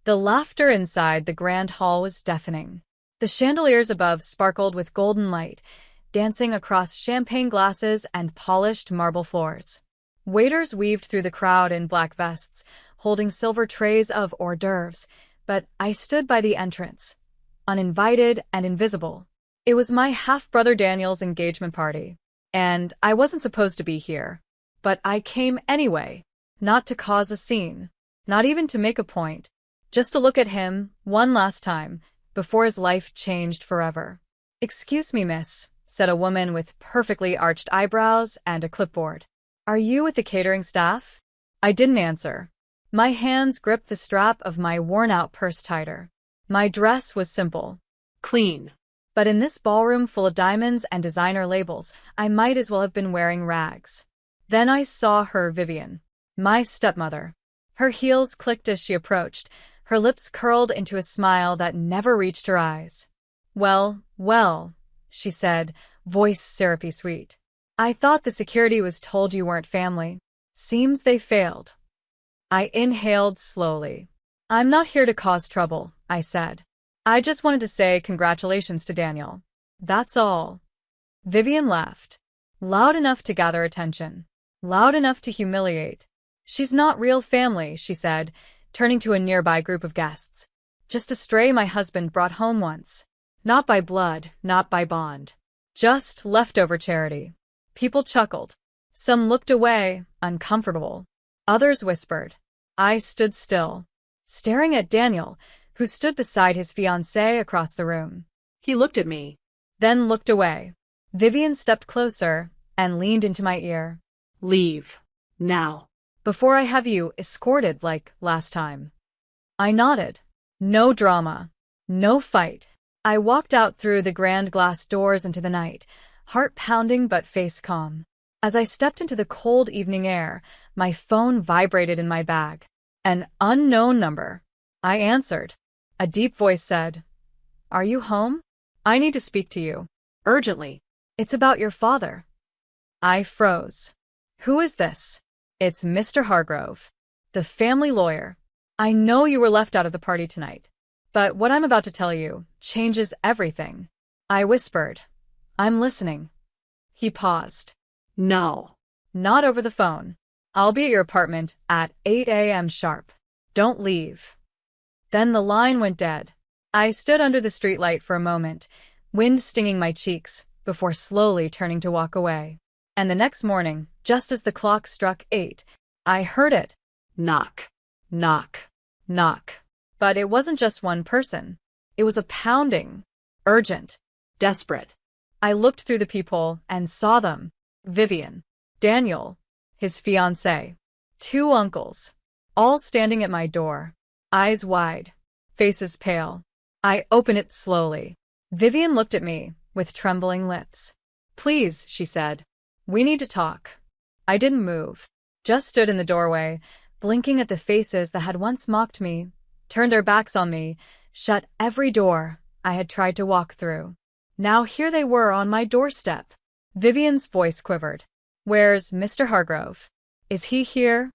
The laughter inside the grand hall was deafening. The chandeliers above sparkled with golden light, dancing across champagne glasses and polished marble floors. Waiters weaved through the crowd in black vests, holding silver trays of hors d'oeuvres, but I stood by the entrance, uninvited and invisible. It was my half-brother Daniel's engagement party, and I wasn't supposed to be here. But I came anyway, not to cause a scene, not even to make a point, just to look at him one last time, before his life changed forever. "Excuse me, miss," said a woman with perfectly arched eyebrows and a clipboard. "Are you with the catering staff?" I didn't answer. My hands gripped the strap of my worn-out purse tighter. My dress was simple. Clean. But in this ballroom full of diamonds and designer labels, I might as well have been wearing rags. Then I saw her, Vivian, my stepmother. Her heels clicked as she approached, her lips curled into a smile that never reached her eyes. "Well, well," she said, voice syrupy sweet. "I thought the security was told you weren't family. Seems they failed." I inhaled slowly. "I'm not here to cause trouble," I said. "I just wanted to say congratulations to Daniel. That's all." Vivian laughed. Loud enough to gather attention. Loud enough to humiliate. "She's not real family," she said, turning to a nearby group of guests. "Just a stray my husband brought home once. Not by blood, not by bond. Just leftover charity." People chuckled. Some looked away, uncomfortable. Others whispered. I stood still, staring at Daniel, who stood beside his fiancée across the room. He looked at me, then looked away. Vivian stepped closer and leaned into my ear. "Leave. Now. Before I have you escorted like last time." I nodded. No drama. No fight. I walked out through the grand glass doors into the night, heart pounding but face calm. As I stepped into the cold evening air, my phone vibrated in my bag. An unknown number. I answered. A deep voice said, "Are you home? I need to speak to you. Urgently." "It's about your father." I froze. "Who is this?" "It's Mr. Hargrove, the family lawyer. I know you were left out of the party tonight, but what I'm about to tell you changes everything." I whispered, "I'm listening." He paused. "No. Not over the phone. I'll be at your apartment at 8 a.m. sharp. Don't leave." Then the line went dead. I stood under the streetlight for a moment, wind stinging my cheeks, before slowly turning to walk away. And the next morning, just as the clock struck 8, I heard it. Knock. Knock. Knock. But it wasn't just one person. It was a pounding. Urgent. Desperate. I looked through the peephole and saw them. Vivian. Daniel. His fiancée. 2 uncles. All standing at my door. Eyes wide. Faces pale. I opened it slowly. Vivian looked at me, with trembling lips. "Please," she said. "We need to talk." I didn't move. Just stood in the doorway, blinking at the faces that had once mocked me, turned their backs on me, shut every door I had tried to walk through. Now here they were on my doorstep. Vivian's voice quivered. "Where's Mr. Hargrove? Is he here?"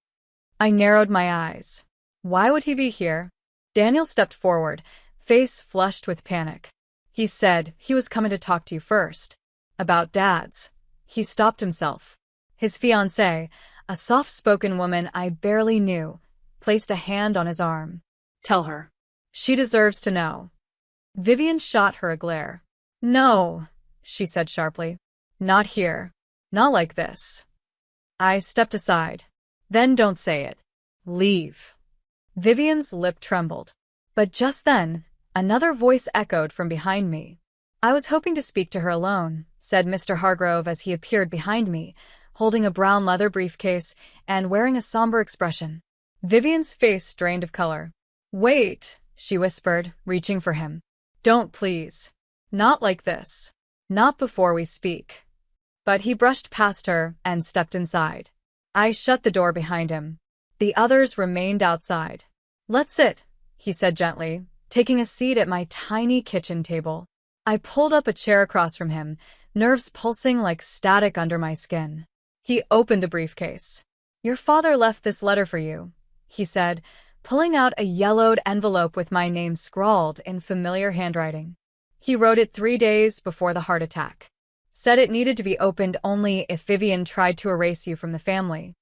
I narrowed my eyes. Why would he be here? Daniel stepped forward, face flushed with panic. "He said he was coming to talk to you first. About Dad's." He stopped himself. His fiancée, a soft-spoken woman I barely knew, placed a hand on his arm. "Tell her. She deserves to know." Vivian shot her a glare. "No," she said sharply. "Not here. Not like this." I stepped aside. "Then don't say it. Leave." Vivian's lip trembled. But just then, another voice echoed from behind me. "I was hoping to speak to her alone," said Mr. Hargrove as he appeared behind me, holding a brown leather briefcase and wearing a somber expression. Vivian's face drained of color. "Wait," she whispered, reaching for him. "Don't, please. Not like this. Not before we speak." But he brushed past her and stepped inside. I shut the door behind him. The others remained outside. "Let's sit," he said gently, taking a seat at my tiny kitchen table. I pulled up a chair across from him, nerves pulsing like static under my skin. He opened the briefcase. "Your father left this letter for you," he said, pulling out a yellowed envelope with my name scrawled in familiar handwriting. He wrote it 3 days before the heart attack. Said it needed to be opened only if Vivian tried to erase you from the family.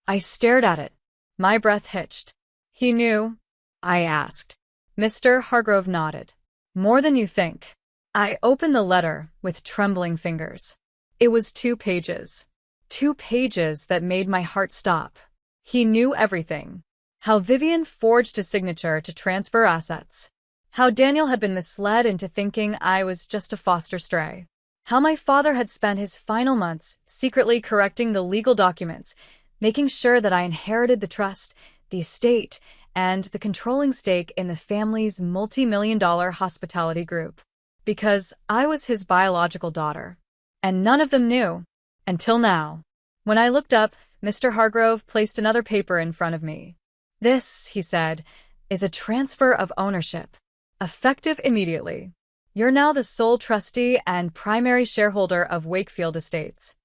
I stared at it. My breath hitched. He knew? I asked. Mr. Hargrove nodded. More than you think. I opened the letter with trembling fingers. It was 2 pages. 2 pages that made my heart stop. He knew everything. How Vivian forged a signature to transfer assets. How Daniel had been misled into thinking I was just a foster stray. How my father had spent his final months secretly correcting the legal documents, making sure that I inherited the trust, the estate, and the controlling stake in the family's multi-million-dollar hospitality group. Because I was his biological daughter. And none of them knew. Until now. When I looked up, Mr. Hargrove placed another paper in front of me. This, he said, is a transfer of ownership. Effective immediately. You're now the sole trustee and primary shareholder of Wakefield Estates.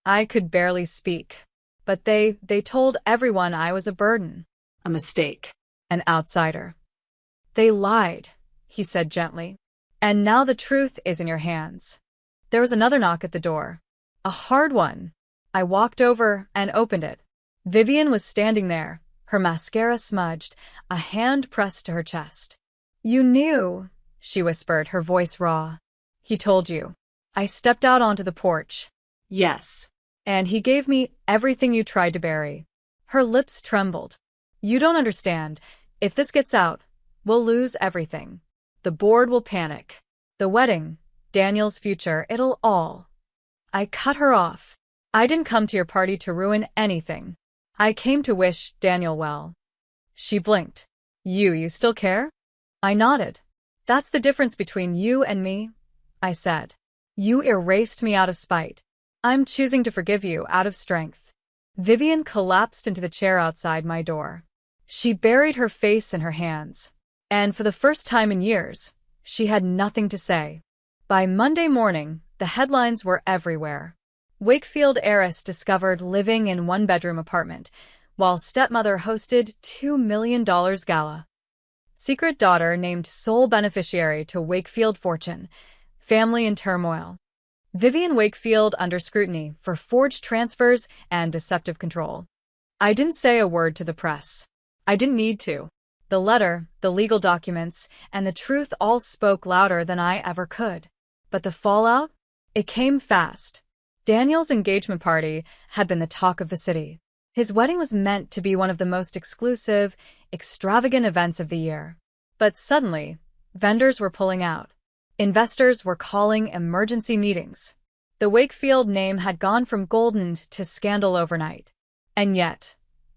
I could barely speak. But they told everyone I was a burden. A mistake. An outsider. They lied, he said gently. And now the truth is in your hands. There was another knock at the door. A hard one. I walked over and opened it. Vivian was standing there, her mascara smudged, a hand pressed to her chest. You knew, she whispered, her voice raw. He told you. I stepped out onto the porch. Yes. And he gave me everything you tried to bury. Her lips trembled. You don't understand. If this gets out, we'll lose everything. The board will panic. The wedding, Daniel's future, it'll all. I cut her off. I didn't come to your party to ruin anything. I came to wish Daniel well. She blinked. You still care? I nodded. That's the difference between you and me, I said. You erased me out of spite. I'm choosing to forgive you out of strength. Vivian collapsed into the chair outside my door. She buried her face in her hands. And for the first time in years, she had nothing to say. By Monday morning, the headlines were everywhere. Wakefield heiress discovered living in one-bedroom apartment, while stepmother hosted $2 million gala. Secret daughter named sole beneficiary to Wakefield fortune. Family in turmoil. Vivian Wakefield under scrutiny for forged transfers and deceptive control. I didn't say a word to the press. I didn't need to. The letter, the legal documents, and the truth all spoke louder than I ever could. But the fallout? It came fast. Daniel's engagement party had been the talk of the city. His wedding was meant to be one of the most exclusive, extravagant events of the year. But suddenly, vendors were pulling out. Investors were calling emergency meetings. The Wakefield name had gone from golden to scandal overnight. And yet,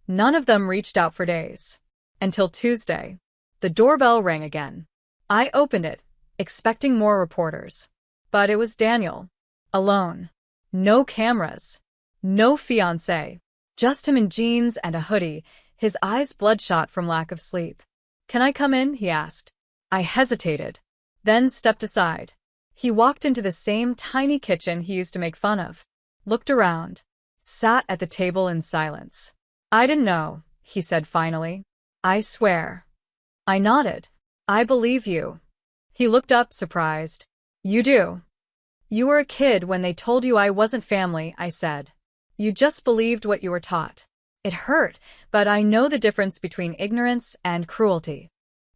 none of them reached out for days. Until Tuesday. The doorbell rang again. I opened it, expecting more reporters. But it was Daniel. Alone. No cameras. No fiancé. Just him in jeans and a hoodie, his eyes bloodshot from lack of sleep. Can I come in? He asked. I hesitated. Then stepped aside. He walked into the same tiny kitchen he used to make fun of. Looked around. Sat at the table in silence. I didn't know, he said finally. I swear. I nodded. I believe you. He looked up, surprised. You do. You were a kid when they told you I wasn't family, I said. You just believed what you were taught. It hurt, but I know the difference between ignorance and cruelty.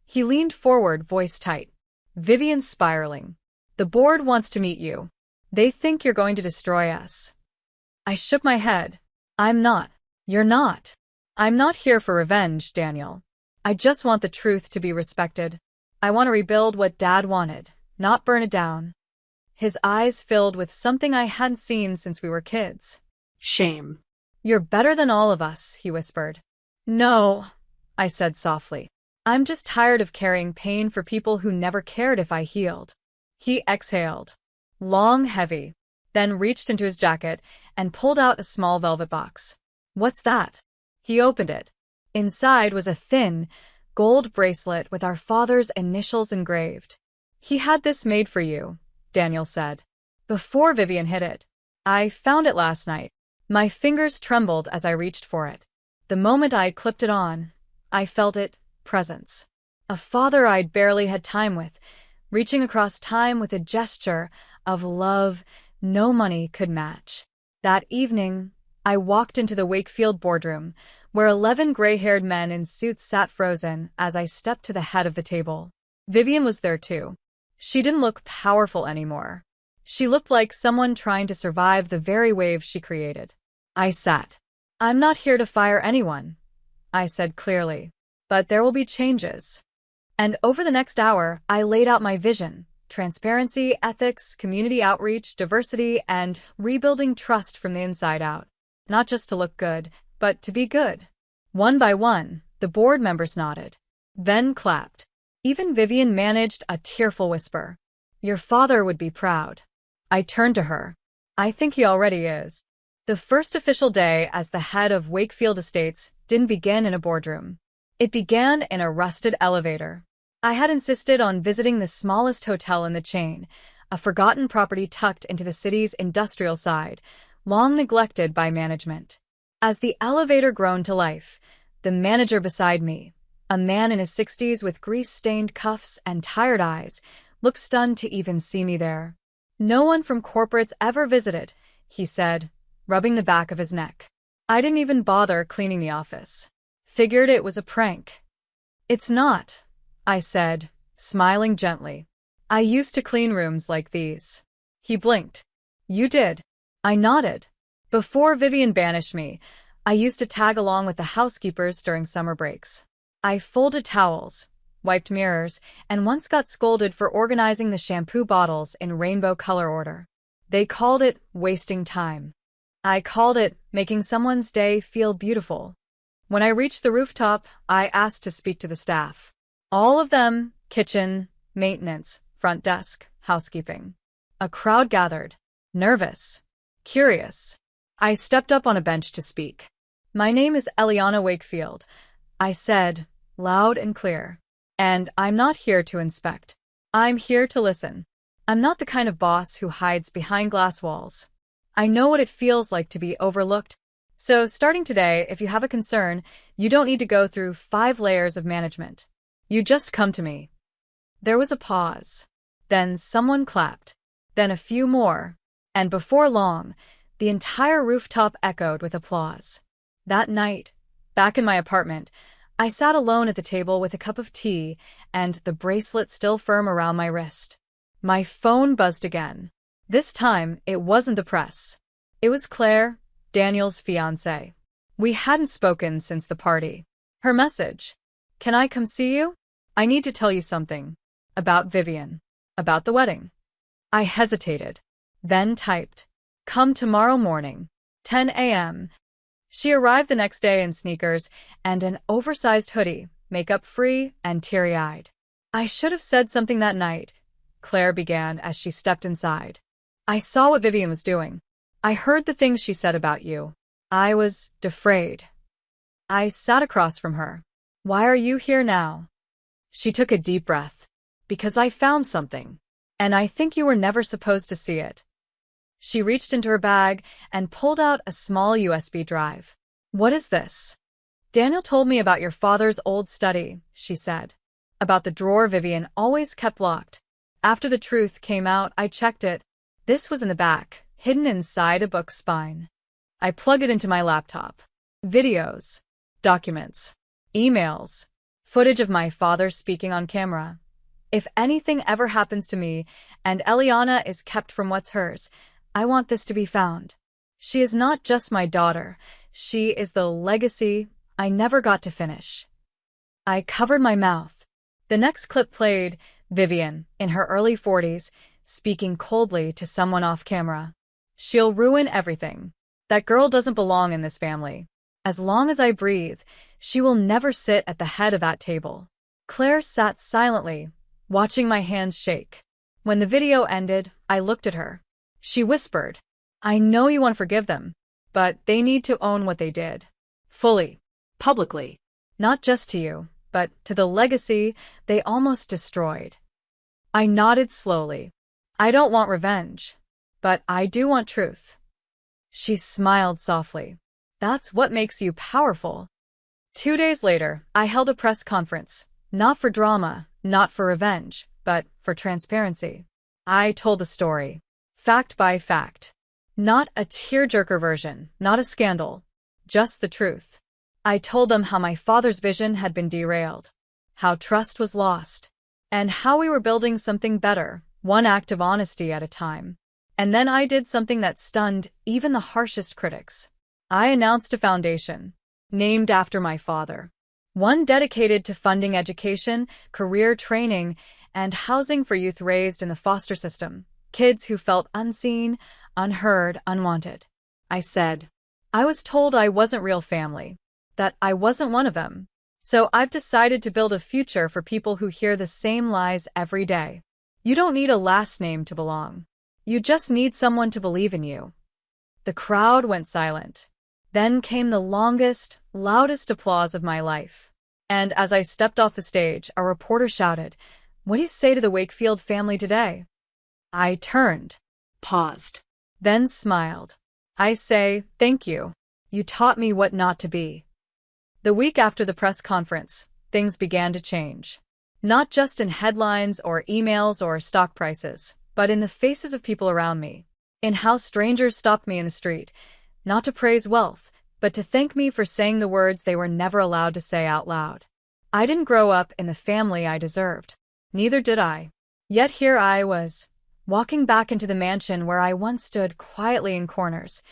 He leaned forward, voice tight. Vivian's spiraling. The board wants to meet you. They think you're going to destroy us. I shook my head. I'm not. You're not. I'm not here for revenge, Daniel. I just want the truth to be respected. I want to rebuild what Dad wanted, not burn it down. His eyes filled with something I hadn't seen since we were kids. Shame. You're better than all of us, he whispered. No, I said softly. I'm just tired of carrying pain for people who never cared if I healed. He exhaled. Long, heavy, then reached into his jacket and pulled out a small velvet box. What's that? He opened it. Inside was a thin, gold bracelet with our father's initials engraved. He had this made for you, Daniel said. Before Vivian hid it. I found it last night. My fingers trembled as I reached for it. The moment I clipped it on, I felt it presence. A father I'd barely had time with, reaching across time with a gesture of love no money could match. That evening, I walked into the Wakefield boardroom, where 11 gray-haired men in suits sat frozen as I stepped to the head of the table. Vivian was there too. She didn't look powerful anymore. She looked like someone trying to survive the very waves she created. I sat. "I'm not here to fire anyone," I said clearly, "but there will be changes." And over the next hour, I laid out my vision: transparency, ethics, community outreach, diversity, and rebuilding trust from the inside out. Not just to look good, but to be good. One by one, the board members nodded, then clapped. Even Vivian managed a tearful whisper. "Your father would be proud." I turned to her. "I think he already is." The first official day as the head of Wakefield Estates didn't begin in a boardroom. It began in a rusted elevator. I had insisted on visiting the smallest hotel in the chain, a forgotten property tucked into the city's industrial side, long neglected by management. As the elevator groaned to life, the manager beside me, a man in his 60s with grease-stained cuffs and tired eyes, looked stunned to even see me there. "No one from corporate's ever visited," he said, rubbing the back of his neck. I didn't even bother cleaning the office. Figured it was a prank. "It's not," I said, smiling gently. "I used to clean rooms like these." He blinked. "You did?" I nodded. "Before Vivian banished me, I used to tag along with the housekeepers during summer breaks. I folded towels, wiped mirrors, and once got scolded for organizing the shampoo bottles in rainbow color order. They called it wasting time. I called it making someone's day feel beautiful." When I reached the rooftop, I asked to speak to the staff. All of them: kitchen, maintenance, front desk, housekeeping. A crowd gathered. Nervous. Curious. I stepped up on a bench to speak. "My name is Eliana Wakefield," I said, loud and clear. "And I'm not here to inspect. I'm here to listen. I'm not the kind of boss who hides behind glass walls. I know what it feels like to be overlooked. So starting today, if you have a concern, you don't need to go through 5 layers of management. You just come to me." There was a pause. Then someone clapped. Then a few more. And before long, the entire rooftop echoed with applause. That night, back in my apartment, I sat alone at the table with a cup of tea and the bracelet still firm around my wrist. My phone buzzed again. This time, it wasn't the press. It was Claire, Daniel's fiancée. We hadn't spoken since the party. Her message: "Can I come see you? I need to tell you something. About Vivian. About the wedding." I hesitated. Then typed, "Come tomorrow morning, 10 a.m. She arrived the next day in sneakers and an oversized hoodie, makeup free and teary-eyed. "I should have said something that night," Claire began as she stepped inside. "I saw what Vivian was doing. I heard the things she said about you. I was afraid." I sat across from her. "Why are you here now?" She took a deep breath. "Because I found something. And I think you were never supposed to see it." She reached into her bag and pulled out a small USB drive. "What is this?" "Daniel told me about your father's old study," she said. "About the drawer Vivian always kept locked. After the truth came out, I checked it. This was in the back, hidden inside a book's spine." I plugged it into my laptop. Videos, documents, emails, footage of my father speaking on camera. If anything ever happens to me and Eliana is kept from what's hers, I want this to be found. She is not just my daughter. She is the legacy I never got to finish. I covered my mouth. The next clip played: Vivian, in her early 40s, speaking coldly to someone off camera. "She'll ruin everything. That girl doesn't belong in this family. As long as I breathe, she will never sit at the head of that table." Claire sat silently, watching my hands shake. When the video ended, I looked at her. She whispered, "I know you want to forgive them, but they need to own what they did. Fully. Publicly. Not just to you, but to the legacy they almost destroyed." I nodded slowly. "I don't want revenge, but I do want truth." She smiled softly. "That's what makes you powerful." 2 days later, I held a press conference. Not for drama, not for revenge, but for transparency. I told the story. Fact by fact. Not a tearjerker version, not a scandal. Just the truth. I told them how my father's vision had been derailed, how trust was lost, and how we were building something better, one act of honesty at a time. And then I did something that stunned even the harshest critics. I announced a foundation, named after my father. One dedicated to funding education, career training, and housing for youth raised in the foster system, kids who felt unseen, unheard, unwanted. I said, I was told I wasn't real family, that I wasn't one of them. So I've decided to build a future for people who hear the same lies every day. You don't need a last name to belong. You just need someone to believe in you. The crowd went silent. Then came the longest, loudest applause of my life. And as I stepped off the stage, a reporter shouted, "What do you say to the Wakefield family today?" I turned, Paused. then smiled. I say, thank you. You taught me what not to be. The week after the press conference, things began to change. Not just in headlines or emails or stock prices, but in the faces of people around me. In how strangers stopped me in the street, not to praise wealth, but to thank me for saying the words they were never allowed to say out loud. I didn't grow up in the family I deserved. Neither did I. Yet here I was, walking back into the mansion where I once stood quietly in corners,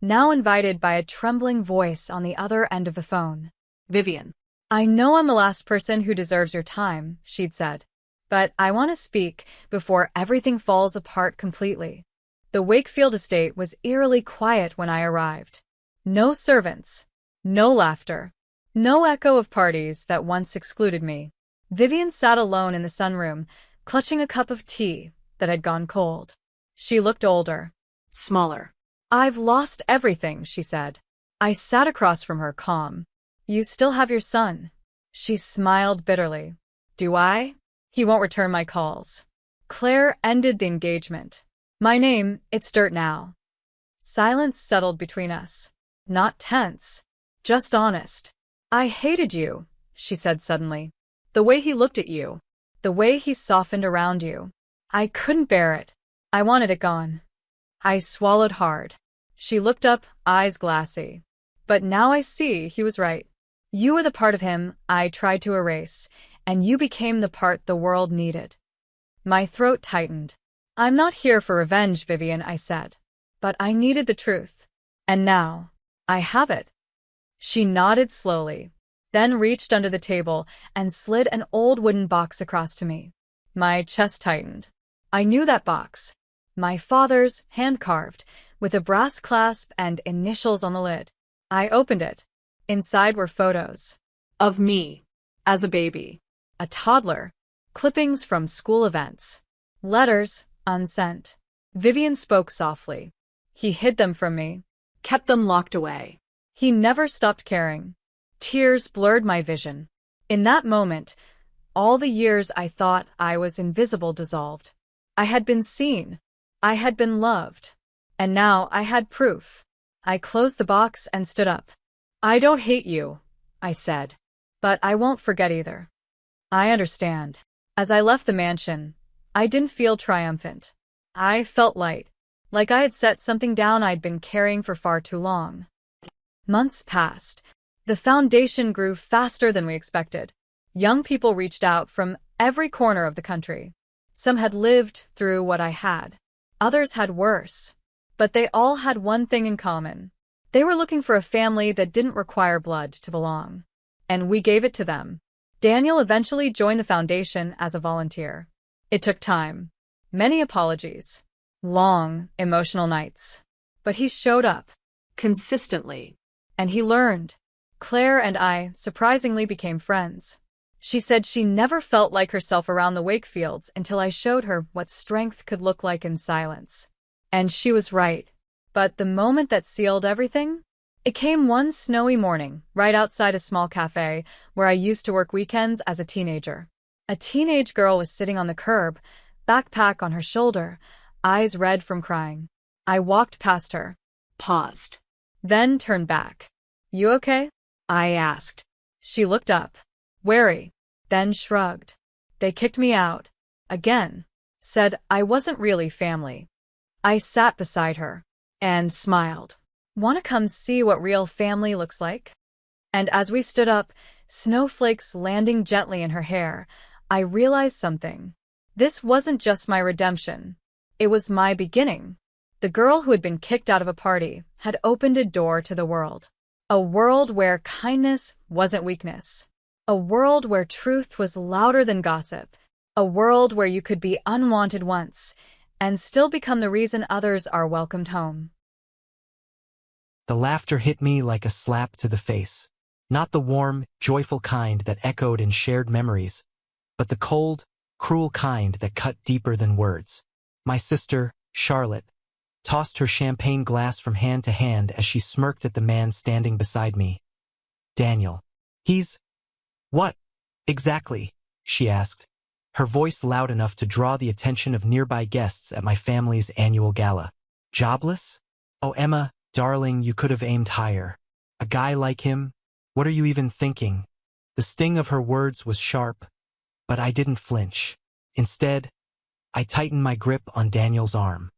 now invited by a trembling voice on the other end of the phone. Vivian. I know I'm the last person who deserves your time, she'd said. But I want to speak before everything falls apart completely. The Wakefield estate was eerily quiet when I arrived. No servants. No laughter. No echo of parties that once excluded me. Vivian sat alone in the sunroom, clutching a cup of tea that had gone cold. She looked older. Smaller. I've lost everything, she said. I sat across from her, calm. You still have your son. She smiled bitterly. Do I? He won't return my calls. Claire ended the engagement. My name, it's dirt now. Silence settled between us. Not tense. Just honest. I hated you, she said suddenly. The way he looked at you. The way he softened around you. I couldn't bear it. I wanted it gone. I swallowed hard. She looked up, eyes glassy. But now I see he was right. You were the part of him I tried to erase, and you became the part the world needed. My throat tightened. I'm not here for revenge, Vivian, I said. But I needed the truth. And now, I have it. She nodded slowly, then reached under the table and slid an old wooden box across to me. My chest tightened. I knew that box. My father's, hand-carved, with a brass clasp and initials on the lid. I opened it. Inside were photos. Of me. As a baby. A toddler. Clippings from school events. Letters, unsent. Vivian spoke softly. He hid them from me. Kept them locked away. He never stopped caring. Tears blurred my vision. In that moment, all the years I thought I was invisible dissolved. I had been seen. I had been loved. And now I had proof. I closed the box and stood up. I don't hate you, I said. But I won't forget either. I understand. As I left the mansion, I didn't feel triumphant. I felt light, like I had set something down I'd been carrying for far too long. Months passed. The foundation grew faster than we expected. Young people reached out from every corner of the country. Some had lived through what I had. Others had worse. But they all had one thing in common. They were looking for a family that didn't require blood to belong. And we gave it to them. Daniel eventually joined the foundation as a volunteer. It took time. Many apologies. Long, emotional nights. But he showed up. Consistently. And he learned. Claire and I surprisingly became friends. She said she never felt like herself around the Wakefields until I showed her what strength could look like in silence. And she was right. But the moment that sealed everything? It came one snowy morning, right outside a small cafe where I used to work weekends as a teenager. A teenage girl was sitting on the curb, backpack on her shoulder, eyes red from crying. I walked past her. Paused. Then turned back. You okay? I asked. She looked up, wary, then shrugged. They kicked me out. Again. Said I wasn't really family. I sat beside her and smiled. "Want to come see what real family looks like?" And as we stood up, snowflakes landing gently in her hair, I realized something. This wasn't just my redemption. It was my beginning. The girl who had been kicked out of a party had opened a door to the world. A world where kindness wasn't weakness. A world where truth was louder than gossip. A world where you could be unwanted once and still become the reason others are welcomed home. The laughter hit me like a slap to the face. Not the warm, joyful kind that echoed in shared memories, but the cold, cruel kind that cut deeper than words. My sister, Charlotte, tossed her champagne glass from hand to hand as she smirked at the man standing beside me. "Daniel. He's—" "What? Exactly?" she asked, her voice loud enough to draw the attention of nearby guests at my family's annual gala. "Jobless? Oh, Emma, darling, you could have aimed higher. A guy like him? What are you even thinking?" The sting of her words was sharp, but I didn't flinch. Instead, I tightened my grip on Daniel's arm.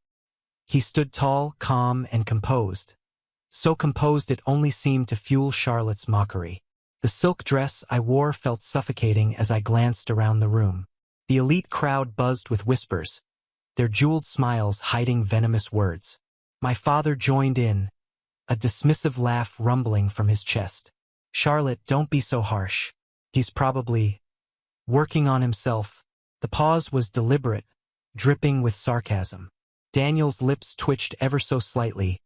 He stood tall, calm, and composed. So composed it only seemed to fuel Charlotte's mockery. The silk dress I wore felt suffocating as I glanced around the room. The elite crowd buzzed with whispers, their jeweled smiles hiding venomous words. My father joined in, a dismissive laugh rumbling from his chest. "Charlotte, don't be so harsh. He's probably working on himself." The pause was deliberate, dripping with sarcasm. Daniel's lips twitched ever so slightly,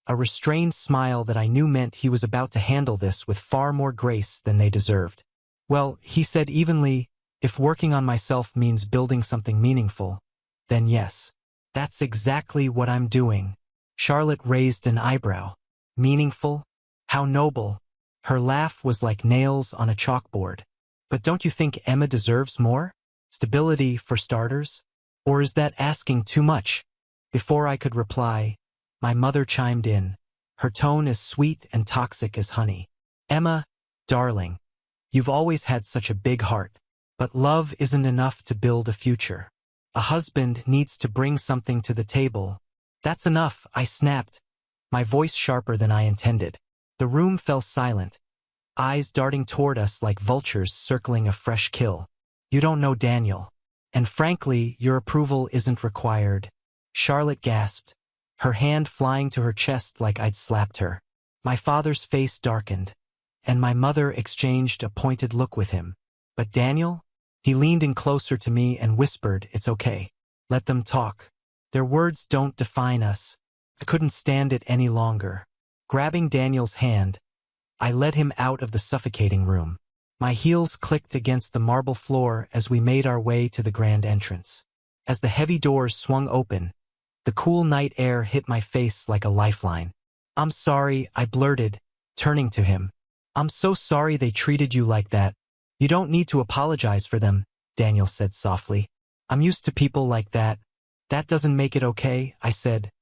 a restrained smile that I knew meant he was about to handle this with far more grace than they deserved. "Well," he said evenly, "if working on myself means building something meaningful, then yes. That's exactly what I'm doing." Charlotte raised an eyebrow. "Meaningful? How noble." Her laugh was like nails on a chalkboard. "But don't you think Emma deserves more? Stability, for starters? Or is that asking too much?" Before I could reply, my mother chimed in, her tone as sweet and toxic as honey. "Emma, darling, you've always had such a big heart. But love isn't enough to build a future. A husband needs to bring something to the table." "That's enough," I snapped, my voice sharper than I intended. The room fell silent, eyes darting toward us like vultures circling a fresh kill. "You don't know Daniel. And frankly, your approval isn't required." Charlotte gasped, her hand flying to her chest like I'd slapped her. My father's face darkened, and my mother exchanged a pointed look with him. "But Daniel?" He leaned in closer to me and whispered, "It's okay. Let them talk. Their words don't define us." I couldn't stand it any longer. Grabbing Daniel's hand, I led him out of the suffocating room. My heels clicked against the marble floor as we made our way to the grand entrance. As the heavy doors swung open, the cool night air hit my face like a lifeline. "I'm sorry," I blurted, turning to him. "I'm so sorry they treated you like that." "You don't need to apologize for them," Daniel said softly. "I'm used to people like that." "That doesn't make it okay," I said,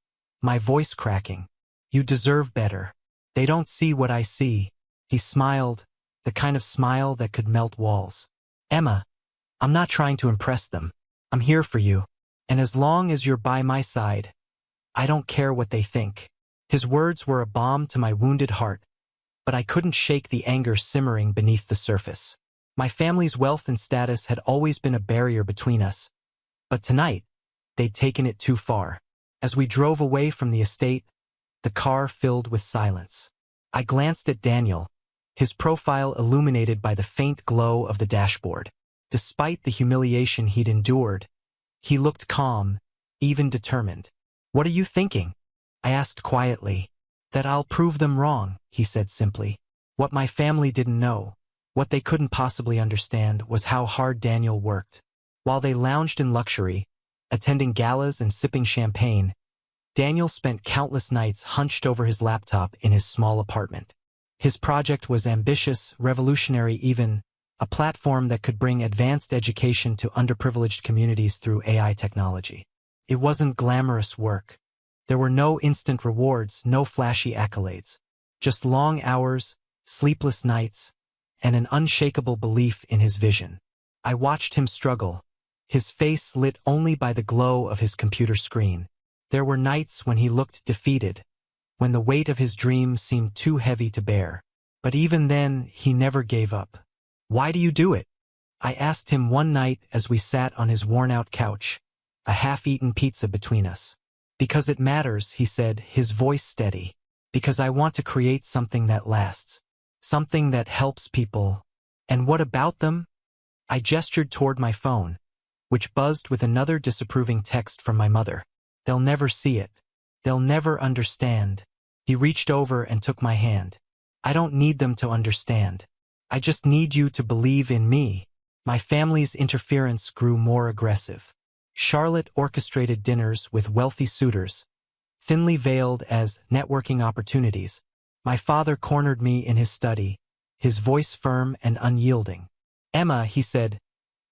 my voice cracking. "You deserve better. They don't see what I see." He smiled, the kind of smile that could melt walls. "Emma, I'm not trying to impress them. I'm here for you. And as long as you're by my side, I don't care what they think." His words were a balm to my wounded heart, but I couldn't shake the anger simmering beneath the surface. My family's wealth and status had always been a barrier between us, but tonight, they'd taken it too far. As we drove away from the estate, the car filled with silence. I glanced at Daniel, his profile illuminated by the faint glow of the dashboard. Despite the humiliation he'd endured, he looked calm, even determined. "What are you thinking?" I asked quietly. "That I'll prove them wrong," he said simply. What my family didn't know, what they couldn't possibly understand, was how hard Daniel worked. While they lounged in luxury, attending galas and sipping champagne, Daniel spent countless nights hunched over his laptop in his small apartment. His project was ambitious, revolutionary even, a platform that could bring advanced education to underprivileged communities through AI technology. It wasn't glamorous work. There were no instant rewards, no flashy accolades. Just long hours, sleepless nights, and an unshakable belief in his vision. I watched him struggle, his face lit only by the glow of his computer screen. There were nights when he looked defeated, when the weight of his dream seemed too heavy to bear. But even then, he never gave up. "Why do you do it?" I asked him one night as we sat on his worn-out couch, a half-eaten pizza between us. "Because it matters," he said, his voice steady. "Because I want to create something that lasts. Something that helps people." "And what about them?" I gestured toward my phone, which buzzed with another disapproving text from my mother. "They'll never see it. They'll never understand." He reached over and took my hand. "I don't need them to understand. I just need you to believe in me." My family's interference grew more aggressive. Charlotte orchestrated dinners with wealthy suitors, thinly veiled as networking opportunities. My father cornered me in his study, his voice firm and unyielding. "Emma," he said,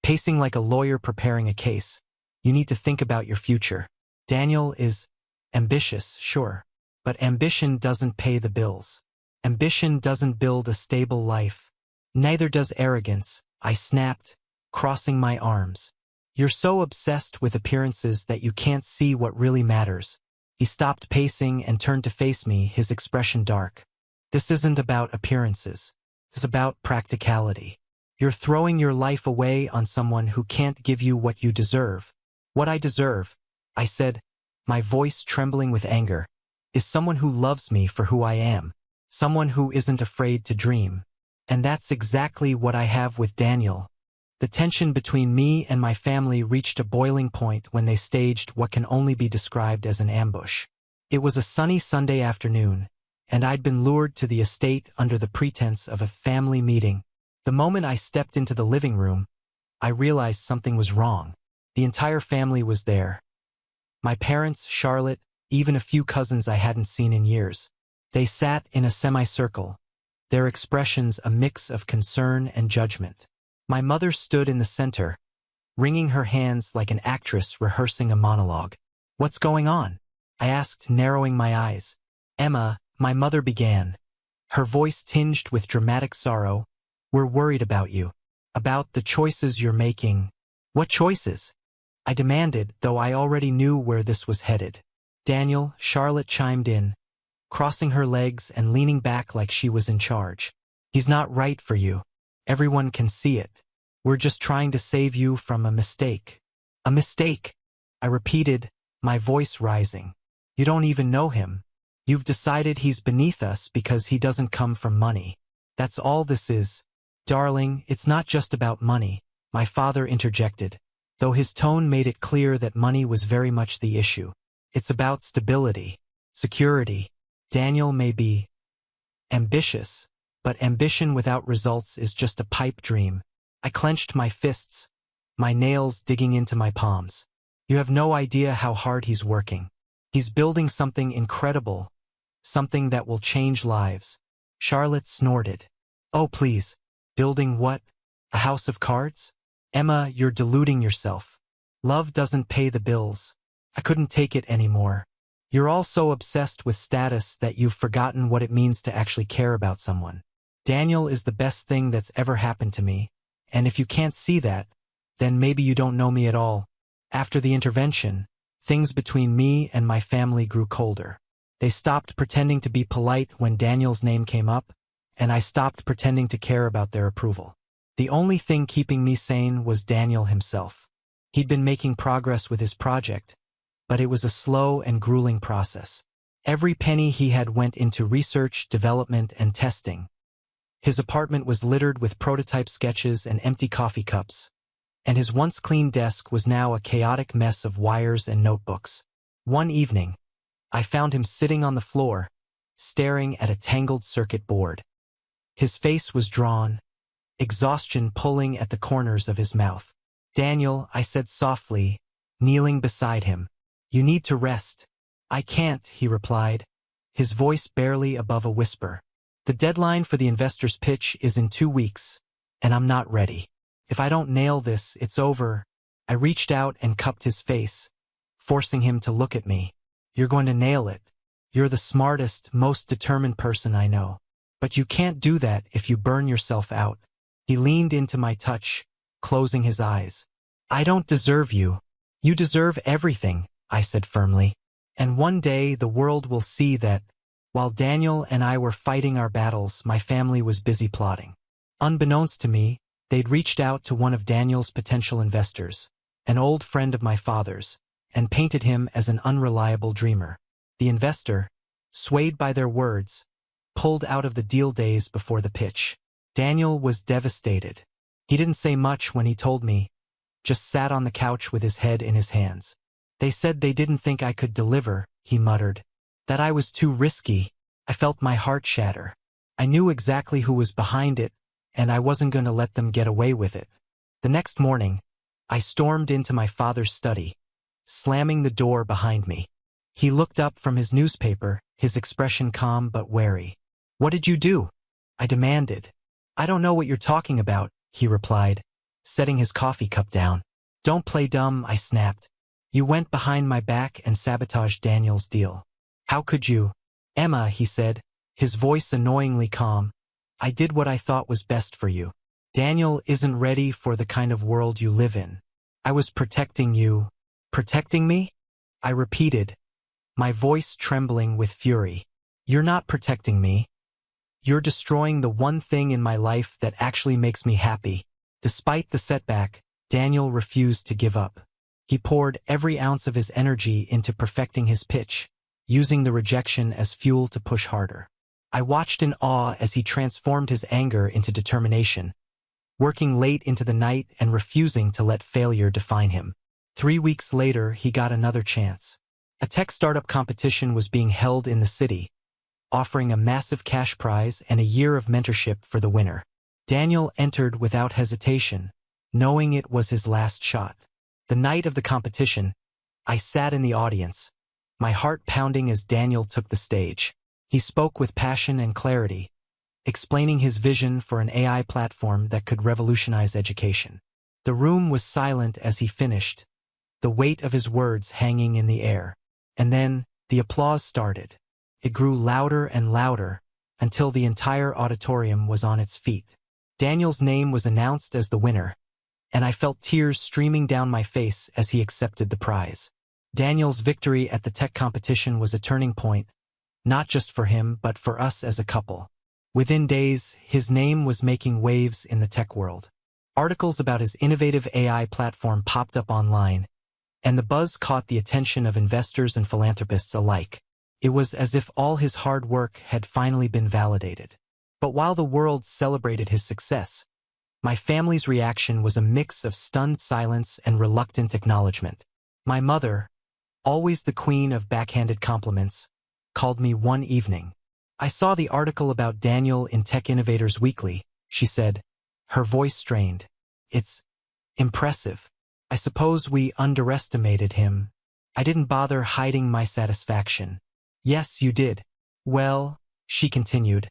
pacing like a lawyer preparing a case, "you need to think about your future. Daniel is ambitious, sure, but ambition doesn't pay the bills. Ambition doesn't build a stable life. Neither does arrogance," I snapped, crossing my arms. "You're so obsessed with appearances that you can't see what really matters." He stopped pacing and turned to face me, his expression dark. "This isn't about appearances. It's about practicality. You're throwing your life away on someone who can't give you what you deserve." "What I deserve," I said, my voice trembling with anger, "is someone who loves me for who I am. Someone who isn't afraid to dream. And that's exactly what I have with Daniel." The tension between me and my family reached a boiling point when they staged what can only be described as an ambush. It was a sunny Sunday afternoon, and I'd been lured to the estate under the pretense of a family meeting. The moment I stepped into the living room, I realized something was wrong. The entire family was there. My parents, Charlotte, even a few cousins I hadn't seen in years. They sat in a semicircle, their expressions a mix of concern and judgment. My mother stood in the center, wringing her hands like an actress rehearsing a monologue. "What's going on?" I asked, narrowing my eyes. "Emma," my mother began, her voice tinged with dramatic sorrow, "we're worried about you. About the choices you're making." "What choices?" I demanded, though I already knew where this was headed. "Daniel," Charlotte chimed in, crossing her legs and leaning back like she was in charge. "He's not right for you. Everyone can see it. We're just trying to save you from a mistake." "A mistake?" I repeated, my voice rising. "You don't even know him. You've decided he's beneath us because he doesn't come from money. That's all this is." "Darling, it's not just about money," my father interjected, though his tone made it clear that money was very much the issue. "It's about stability, security. Daniel may be ambitious, but ambition without results is just a pipe dream." I clenched my fists, my nails digging into my palms. "You have no idea how hard he's working. He's building something incredible, something that will change lives." Charlotte snorted. "Oh, please. Building what? A house of cards?" "Emma, you're deluding yourself. Love doesn't pay the bills." I couldn't take it anymore. "You're all so obsessed with status that you've forgotten what it means to actually care about someone. Daniel is the best thing that's ever happened to me, and if you can't see that, then maybe you don't know me at all." After the intervention, things between me and my family grew colder. They stopped pretending to be polite when Daniel's name came up, and I stopped pretending to care about their approval. The only thing keeping me sane was Daniel himself. He'd been making progress with his project, but it was a slow and grueling process. Every penny he had went into research, development, and testing. His apartment was littered with prototype sketches and empty coffee cups, and his once clean desk was now a chaotic mess of wires and notebooks. One evening, I found him sitting on the floor, staring at a tangled circuit board. His face was drawn, exhaustion pulling at the corners of his mouth. "Daniel," I said softly, kneeling beside him, "you need to rest." "I can't," he replied, his voice barely above a whisper. "The deadline for the investor's pitch is in 2 weeks, and I'm not ready. If I don't nail this, it's over." I reached out and cupped his face, forcing him to look at me. "You're going to nail it. You're the smartest, most determined person I know." But you can't do that if you burn yourself out. He leaned into my touch, closing his eyes. I don't deserve you. You deserve everything, I said firmly. And one day the world will see that, while Daniel and I were fighting our battles, my family was busy plotting. Unbeknownst to me, they'd reached out to one of Daniel's potential investors, an old friend of my father's, and painted him as an unreliable dreamer. The investor, swayed by their words, pulled out of the deal days before the pitch. Daniel was devastated. He didn't say much when he told me, just sat on the couch with his head in his hands. They said they didn't think I could deliver, he muttered. That I was too risky. I felt my heart shatter. I knew exactly who was behind it, and I wasn't going to let them get away with it. The next morning, I stormed into my father's study, slamming the door behind me. He looked up from his newspaper, his expression calm but wary. What did you do? I demanded. I don't know what you're talking about, he replied, setting his coffee cup down. Don't play dumb, I snapped. You went behind my back and sabotaged Daniel's deal. How could you? Emma, he said, his voice annoyingly calm. I did what I thought was best for you. Daniel isn't ready for the kind of world you live in. I was protecting you. Protecting me? I repeated, my voice trembling with fury. You're not protecting me. You're destroying the one thing in my life that actually makes me happy. Despite the setback, Daniel refused to give up. He poured every ounce of his energy into perfecting his pitch, using the rejection as fuel to push harder. I watched in awe as he transformed his anger into determination, working late into the night and refusing to let failure define him. 3 weeks later, he got another chance. A tech startup competition was being held in the city, offering a massive cash prize and a year of mentorship for the winner. Daniel entered without hesitation, knowing it was his last shot. The night of the competition, I sat in the audience, my heart pounding as Daniel took the stage. He spoke with passion and clarity, explaining his vision for an AI platform that could revolutionize education. The room was silent as he finished, the weight of his words hanging in the air. And then, the applause started. It grew louder and louder, until the entire auditorium was on its feet. Daniel's name was announced as the winner, and I felt tears streaming down my face as he accepted the prize. Daniel's victory at the tech competition was a turning point, not just for him but for us as a couple. Within days, his name was making waves in the tech world. Articles about his innovative AI platform popped up online, and the buzz caught the attention of investors and philanthropists alike. It was as if all his hard work had finally been validated. But while the world celebrated his success, my family's reaction was a mix of stunned silence and reluctant acknowledgement. My mother, always the queen of backhanded compliments, called me one evening. I saw the article about Daniel in Tech Innovators Weekly, she said, her voice strained. It's impressive. I suppose we underestimated him. I didn't bother hiding my satisfaction. Yes, you did. Well, she continued,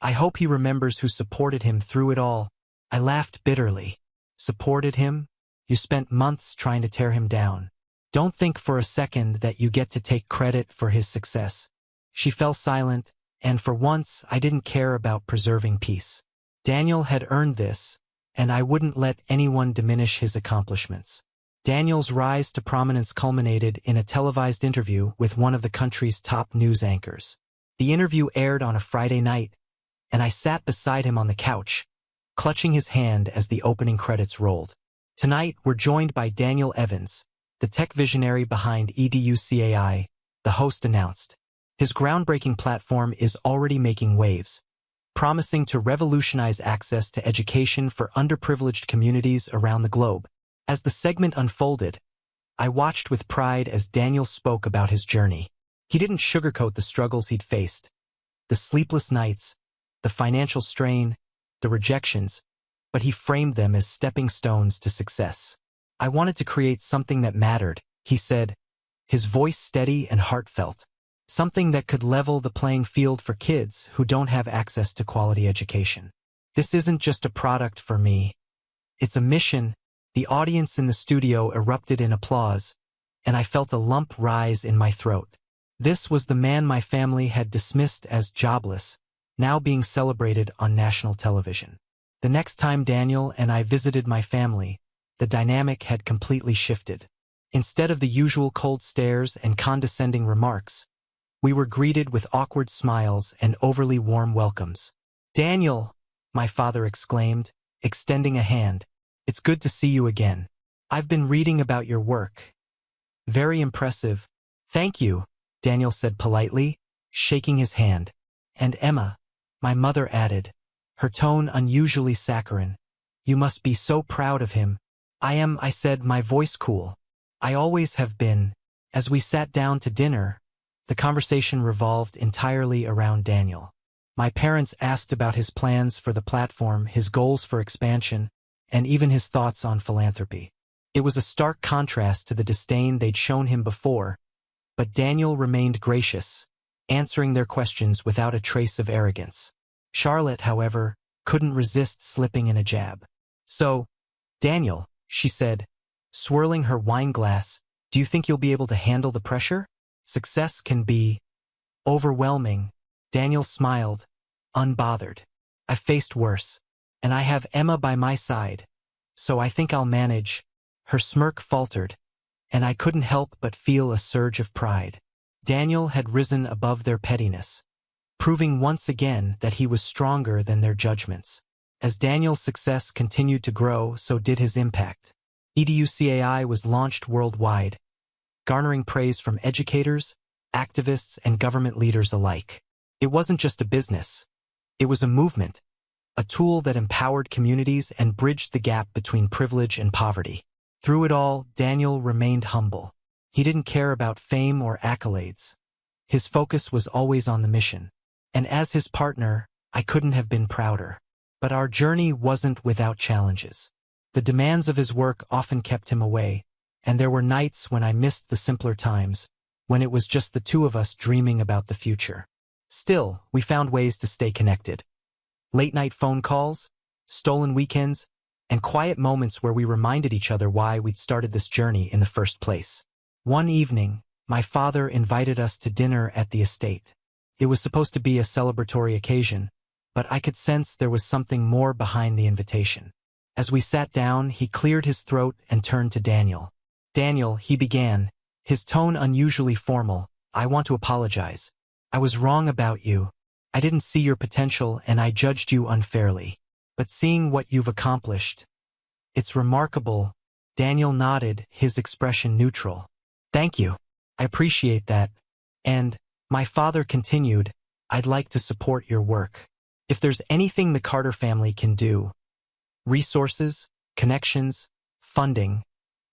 I hope he remembers who supported him through it all. I laughed bitterly. Supported him? You spent months trying to tear him down. Don't think for a second that you get to take credit for his success. She fell silent, and for once I didn't care about preserving peace. Daniel had earned this, and I wouldn't let anyone diminish his accomplishments. Daniel's rise to prominence culminated in a televised interview with one of the country's top news anchors. The interview aired on a Friday night, and I sat beside him on the couch, clutching his hand as the opening credits rolled. Tonight, we're joined by Daniel Evans, the tech visionary behind EduCAI, the host announced. His groundbreaking platform is already making waves, promising to revolutionize access to education for underprivileged communities around the globe. As the segment unfolded, I watched with pride as Daniel spoke about his journey. He didn't sugarcoat the struggles he'd faced, the sleepless nights, the financial strain, the rejections, but he framed them as stepping stones to success. I wanted to create something that mattered, he said, his voice steady and heartfelt. Something that could level the playing field for kids who don't have access to quality education. This isn't just a product for me. It's a mission. The audience in the studio erupted in applause, and I felt a lump rise in my throat. This was the man my family had dismissed as jobless, now being celebrated on national television. The next time Daniel and I visited my family, the dynamic had completely shifted. Instead of the usual cold stares and condescending remarks, we were greeted with awkward smiles and overly warm welcomes. "Daniel," my father exclaimed, extending a hand, "it's good to see you again. I've been reading about your work. Very impressive." "Thank you," Daniel said politely, shaking his hand. "And Emma," my mother added, her tone unusually saccharine, "you must be so proud of him." "I am," I said, my voice cool. "I always have been." As we sat down to dinner, the conversation revolved entirely around Daniel. My parents asked about his plans for the platform, his goals for expansion, and even his thoughts on philanthropy. It was a stark contrast to the disdain they'd shown him before, but Daniel remained gracious, answering their questions without a trace of arrogance. Charlotte, however, couldn't resist slipping in a jab. "So, Daniel," she said, swirling her wine glass, "do you think you'll be able to handle the pressure? Success can be overwhelming." Daniel smiled, unbothered. "I've faced worse, and I have Emma by my side, so I think I'll manage." Her smirk faltered, and I couldn't help but feel a surge of pride. Daniel had risen above their pettiness, proving once again that he was stronger than their judgments. As Daniel's success continued to grow, so did his impact. EduCAI was launched worldwide, garnering praise from educators, activists, and government leaders alike. It wasn't just a business. It was a movement, a tool that empowered communities and bridged the gap between privilege and poverty. Through it all, Daniel remained humble. He didn't care about fame or accolades. His focus was always on the mission. And as his partner, I couldn't have been prouder. But our journey wasn't without challenges. The demands of his work often kept him away, and there were nights when I missed the simpler times, when it was just the two of us dreaming about the future. Still, we found ways to stay connected. Late-night phone calls, stolen weekends, and quiet moments where we reminded each other why we'd started this journey in the first place. One evening, my father invited us to dinner at the estate. It was supposed to be a celebratory occasion, but I could sense there was something more behind the invitation. As we sat down, he cleared his throat and turned to Daniel. "Daniel," he began, his tone unusually formal, "I want to apologize. I was wrong about you. I didn't see your potential and I judged you unfairly. But seeing what you've accomplished, it's remarkable." Daniel nodded, his expression neutral. "Thank you. I appreciate that. And," my father continued, "I'd like to support your work. If there's anything the Carter family can do, resources, connections, funding,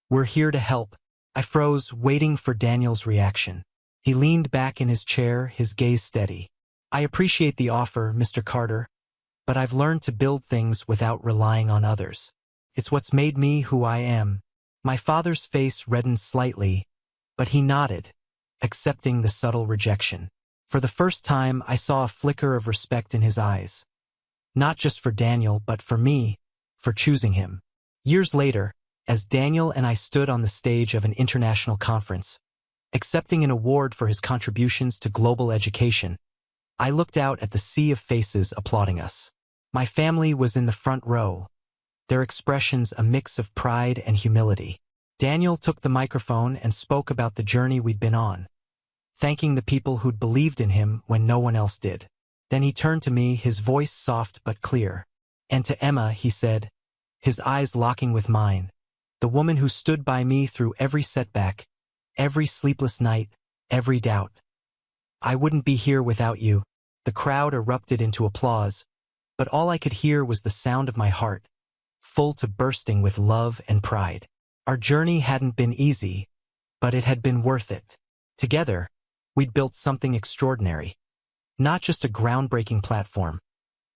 we're here to help." I froze, waiting for Daniel's reaction. He leaned back in his chair, his gaze steady. "I appreciate the offer, Mr. Carter, but I've learned to build things without relying on others. It's what's made me who I am." My father's face reddened slightly, but he nodded, accepting the subtle rejection. For the first time, I saw a flicker of respect in his eyes. Not just for Daniel, but for me, for choosing him. Years later, as Daniel and I stood on the stage of an international conference, accepting an award for his contributions to global education, I looked out at the sea of faces applauding us. My family was in the front row, their expressions a mix of pride and humility. Daniel took the microphone and spoke about the journey we'd been on, thanking the people who'd believed in him when no one else did. Then he turned to me, his voice soft but clear. "And to Emma," he said, his eyes locking with mine, "the woman who stood by me through every setback, every sleepless night, every doubt. I wouldn't be here without you." The crowd erupted into applause, but all I could hear was the sound of my heart, full to bursting with love and pride. Our journey hadn't been easy, but it had been worth it. Together, we'd built something extraordinary. Not just a groundbreaking platform,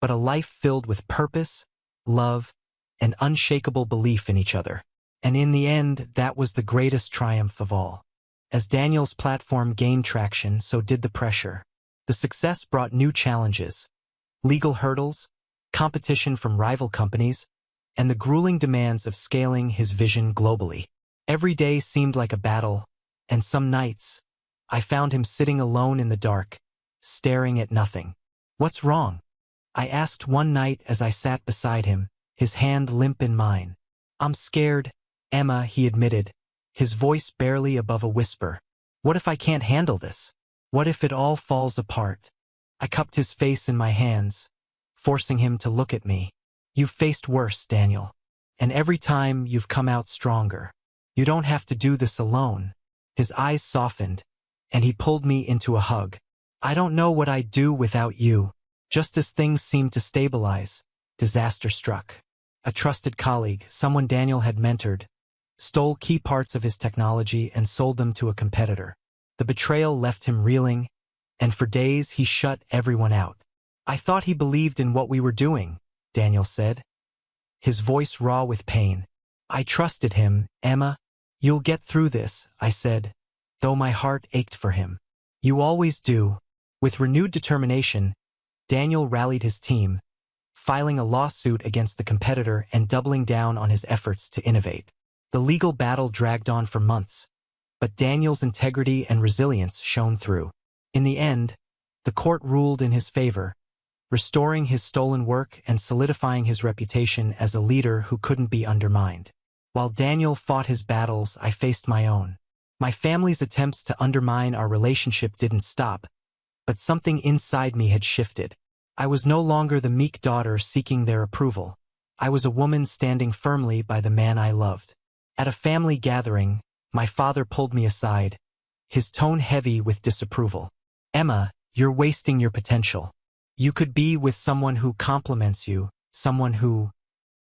but a life filled with purpose, love, and unshakable belief in each other. And in the end, that was the greatest triumph of all. As Daniel's platform gained traction, so did the pressure. The success brought new challenges, legal hurdles, competition from rival companies, and the grueling demands of scaling his vision globally. Every day seemed like a battle, and some nights, I found him sitting alone in the dark, staring at nothing. "What's wrong?" I asked one night as I sat beside him, his hand limp in mine. "I'm scared, Emma," he admitted, his voice barely above a whisper. "What if I can't handle this? What if it all falls apart?" I cupped his face in my hands, forcing him to look at me. "You've faced worse, Daniel. And every time you've come out stronger. You don't have to do this alone." His eyes softened, and he pulled me into a hug. "I don't know what I'd do without you." Just as things seemed to stabilize, disaster struck. A trusted colleague, someone Daniel had mentored, stole key parts of his technology and sold them to a competitor. The betrayal left him reeling, and for days he shut everyone out. "I thought he believed in what we were doing," Daniel said, his voice raw with pain. "I trusted him, Emma." "You'll get through this," I said, though my heart ached for him. "You always do." With renewed determination, Daniel rallied his team, filing a lawsuit against the competitor and doubling down on his efforts to innovate. The legal battle dragged on for months, but Daniel's integrity and resilience shone through. In the end, the court ruled in his favor, restoring his stolen work and solidifying his reputation as a leader who couldn't be undermined. While Daniel fought his battles, I faced my own. My family's attempts to undermine our relationship didn't stop, but something inside me had shifted. I was no longer the meek daughter seeking their approval. I was a woman standing firmly by the man I loved. At a family gathering, my father pulled me aside, his tone heavy with disapproval. "Emma, you're wasting your potential. You could be with someone who compliments you, someone who—"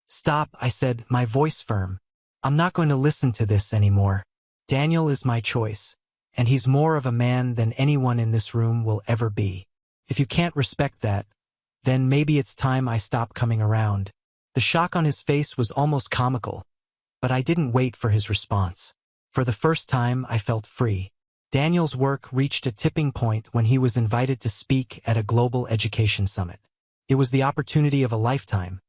"Stop," I said, my voice firm. "I'm not going to listen to this anymore. Daniel is my choice, and he's more of a man than anyone in this room will ever be. If you can't respect that, then maybe it's time I stop coming around." The shock on his face was almost comical, but I didn't wait for his response. For the first time, I felt free. Daniel's work reached a tipping point when he was invited to speak at a global education summit. It was the opportunity of a lifetime,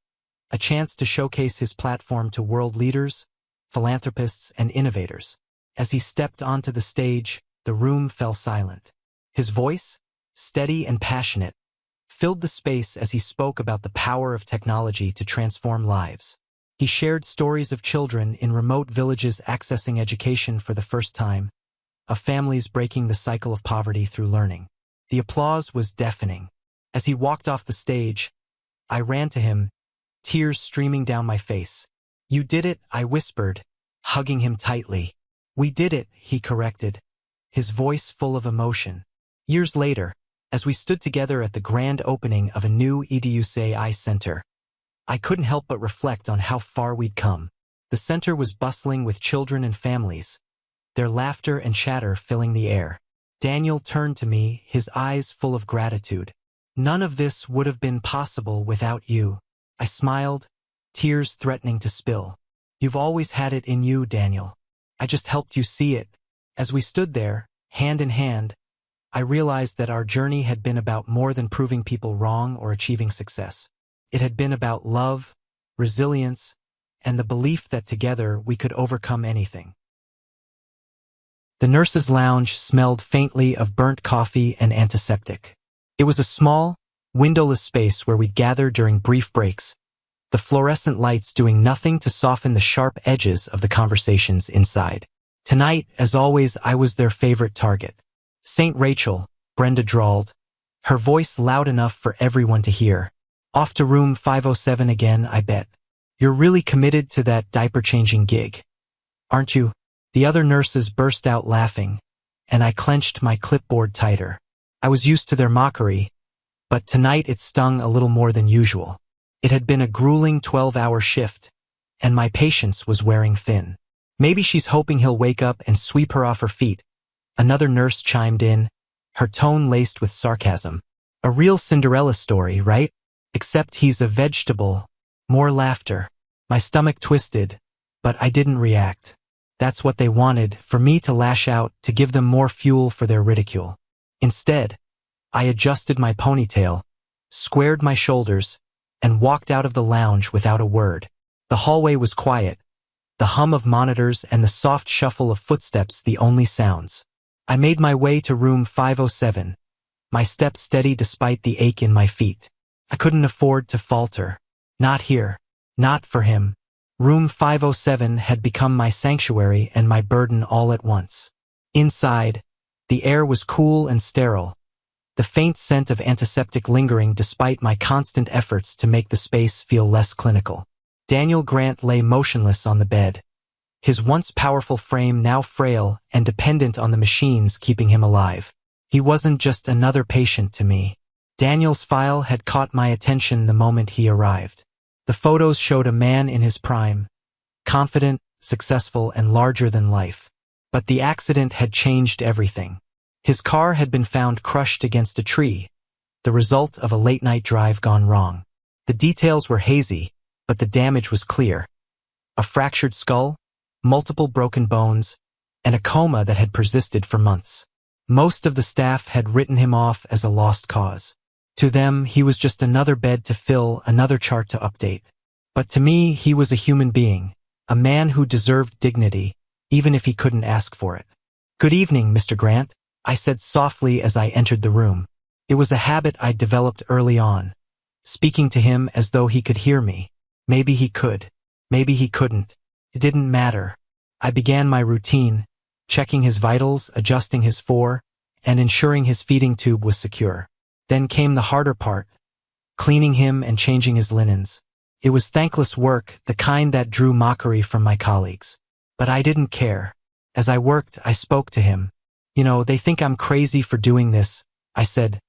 a chance to showcase his platform to world leaders, philanthropists, and innovators. As he stepped onto the stage, the room fell silent. His voice, steady and passionate, filled the space as he spoke about the power of technology to transform lives. He shared stories of children in remote villages accessing education for the first time, of families breaking the cycle of poverty through learning. The applause was deafening. As he walked off the stage, I ran to him, tears streaming down my face. "You did it," I whispered, hugging him tightly. "We did it," he corrected, his voice full of emotion. Years later, as we stood together at the grand opening of a new EDUCAI center, I couldn't help but reflect on how far we'd come. The center was bustling with children and families, their laughter and chatter filling the air. Daniel turned to me, his eyes full of gratitude. "None of this would have been possible without you." I smiled, tears threatening to spill. "You've always had it in you, Daniel. I just helped you see it." As we stood there, hand in hand, I realized that our journey had been about more than proving people wrong or achieving success. It had been about love, resilience, and the belief that together we could overcome anything. The nurse's lounge smelled faintly of burnt coffee and antiseptic. It was a small, windowless space where we'd gather during brief breaks, the fluorescent lights doing nothing to soften the sharp edges of the conversations inside. Tonight, as always, I was their favorite target. "St. Rachel," Brenda drawled, her voice loud enough for everyone to hear. "Off to room 507 again, I bet. You're really committed to that diaper-changing gig, aren't you?" The other nurses burst out laughing, and I clenched my clipboard tighter. I was used to their mockery, but tonight it stung a little more than usual. It had been a grueling 12-hour shift, and my patience was wearing thin. "Maybe she's hoping he'll wake up and sweep her off her feet," another nurse chimed in, her tone laced with sarcasm. "A real Cinderella story, right? Except he's a vegetable." More laughter. My stomach twisted, but I didn't react. That's what they wanted, for me to lash out, to give them more fuel for their ridicule. Instead, I adjusted my ponytail, squared my shoulders, and walked out of the lounge without a word. The hallway was quiet, the hum of monitors and the soft shuffle of footsteps the only sounds. I made my way to room 507, my steps steady despite the ache in my feet. I couldn't afford to falter. Not here. Not for him. Room 507 had become my sanctuary and my burden all at once. Inside, the air was cool and sterile, the faint scent of antiseptic lingering despite my constant efforts to make the space feel less clinical. Daniel Grant lay motionless on the bed, his once powerful frame now frail and dependent on the machines keeping him alive. He wasn't just another patient to me. Daniel's file had caught my attention the moment he arrived. The photos showed a man in his prime, confident, successful, and larger than life. But the accident had changed everything. His car had been found crushed against a tree, the result of a late-night drive gone wrong. The details were hazy, but the damage was clear. A fractured skull, multiple broken bones, and a coma that had persisted for months. Most of the staff had written him off as a lost cause. To them, he was just another bed to fill, another chart to update. But to me, he was a human being, a man who deserved dignity, even if he couldn't ask for it. "Good evening, Mr. Grant," I said softly as I entered the room. It was a habit I'd developed early on, speaking to him as though he could hear me. Maybe he could. Maybe he couldn't. It didn't matter. I began my routine, checking his vitals, adjusting his and ensuring his feeding tube was secure. Then came the harder part, cleaning him and changing his linens. It was thankless work, the kind that drew mockery from my colleagues. But I didn't care. As I worked, I spoke to him. "You know, they think I'm crazy for doing this," I said,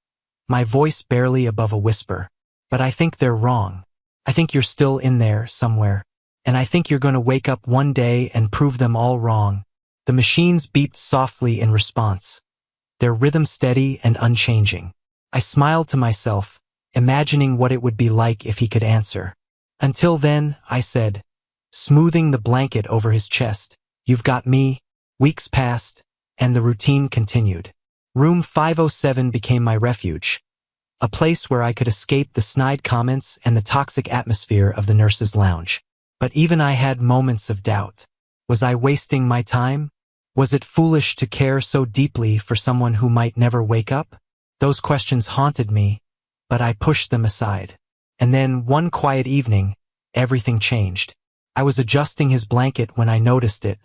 my voice barely above a whisper. "But I think they're wrong. I think you're still in there somewhere. And I think you're going to wake up one day and prove them all wrong." The machines beeped softly in response, their rhythm steady and unchanging. I smiled to myself, imagining what it would be like if he could answer. "Until then," I said, smoothing the blanket over his chest, "you've got me." Weeks passed, and the routine continued. Room 507 became my refuge, a place where I could escape the snide comments and the toxic atmosphere of the nurses' lounge. But even I had moments of doubt. Was I wasting my time? Was it foolish to care so deeply for someone who might never wake up? Those questions haunted me, but I pushed them aside. And then, one quiet evening, everything changed. I was adjusting his blanket when I noticed it,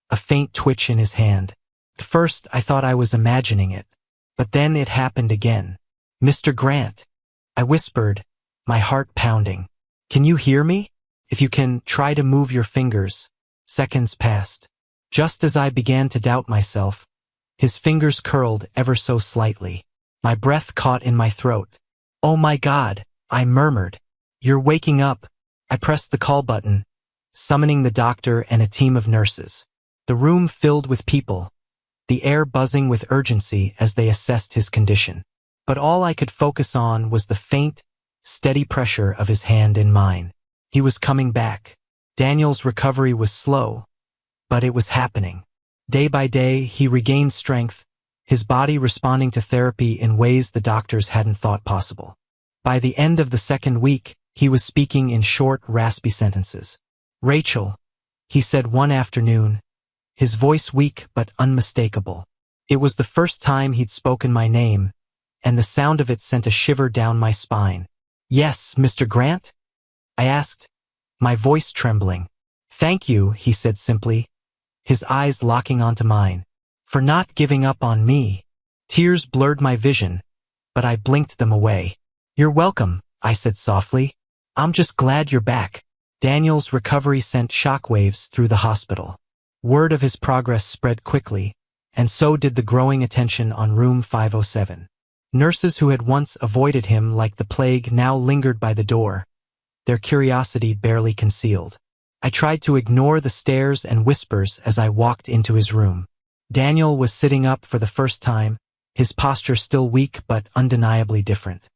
a faint twitch in his hand. At first, I thought I was imagining it. But then it happened again. "Mr. Grant," I whispered, my heart pounding. "Can you hear me? If you can, try to move your fingers." Seconds passed. Just as I began to doubt myself, his fingers curled ever so slightly. My breath caught in my throat. "Oh my God," I murmured. "You're waking up." I pressed the call button, summoning the doctor and a team of nurses. The room filled with people, the air buzzing with urgency as they assessed his condition. But all I could focus on was the faint, steady pressure of his hand in mine. He was coming back. Daniel's recovery was slow, but it was happening. Day by day, he regained strength, his body responding to therapy in ways the doctors hadn't thought possible. By the end of the second week, he was speaking in short, raspy sentences. "Rachel," he said one afternoon, his voice weak but unmistakable. It was the first time he'd spoken my name, and the sound of it sent a shiver down my spine. "Yes, Mr. Grant?" I asked, my voice trembling. "Thank you," he said simply, his eyes locking onto mine, "for not giving up on me." Tears blurred my vision, but I blinked them away. "You're welcome," I said softly. "I'm just glad you're back." Daniel's recovery sent shockwaves through the hospital. Word of his progress spread quickly, and so did the growing attention on room 507. Nurses who had once avoided him like the plague now lingered by the door, their curiosity barely concealed. I tried to ignore the stares and whispers as I walked into his room. Daniel was sitting up for the first time, his posture still weak but undeniably different.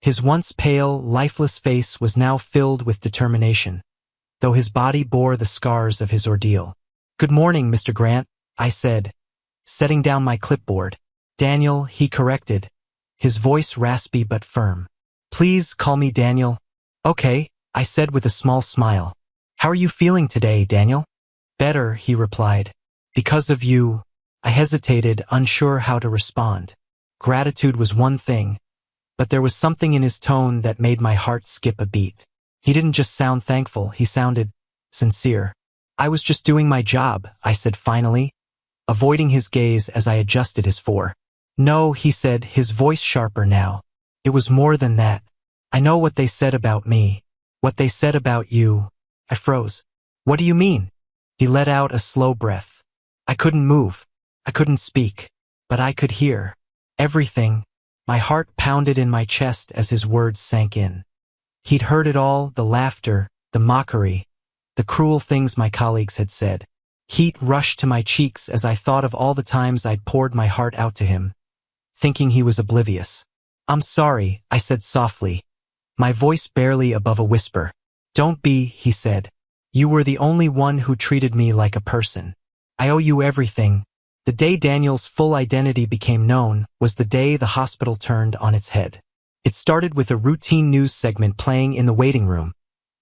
His once pale, lifeless face was now filled with determination, though his body bore the scars of his ordeal. "Good morning, Mr. Grant," I said, setting down my clipboard. "Daniel," he corrected, his voice raspy but firm. "Please call me Daniel." "Okay," I said with a small smile. "How are you feeling today, Daniel?" "Better," he replied. "Because of you." I hesitated, unsure how to respond. Gratitude was one thing, but there was something in his tone that made my heart skip a beat. He didn't just sound thankful, he sounded sincere. I was just doing my job, I said finally, avoiding his gaze as I adjusted his fore. No, he said, his voice sharper now. It was more than that. I know what they said about me. What they said about you. I froze. What do you mean? He let out a slow breath. I couldn't move. I couldn't speak. But I could hear. Everything. My heart pounded in my chest as his words sank in. He'd heard it all, the laughter, the mockery, the cruel things my colleagues had said. Heat rushed to my cheeks as I thought of all the times I'd poured my heart out to him, thinking he was oblivious. I'm sorry, I said softly, my voice barely above a whisper. Don't be, he said. You were the only one who treated me like a person. I owe you everything. The day Daniel's full identity became known was the day the hospital turned on its head. It started with a routine news segment playing in the waiting room,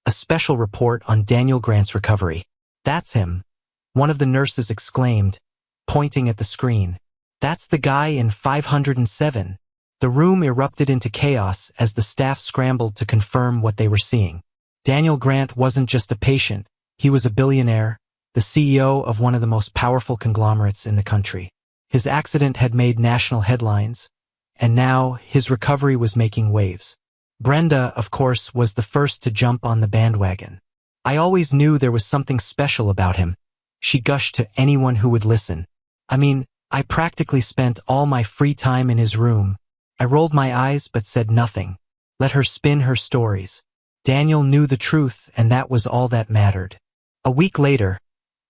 a special report on Daniel Grant's recovery. That's him, one of the nurses exclaimed, pointing at the screen. That's the guy in 507. The room erupted into chaos as the staff scrambled to confirm what they were seeing. Daniel Grant wasn't just a patient, he was a billionaire, the CEO of one of the most powerful conglomerates in the country. His accident had made national headlines, and now his recovery was making waves. Brenda, of course, was the first to jump on the bandwagon. I always knew there was something special about him, she gushed to anyone who would listen. I mean, I practically spent all my free time in his room. I rolled my eyes but said nothing. Let her spin her stories. Daniel knew the truth, and that was all that mattered. A week later,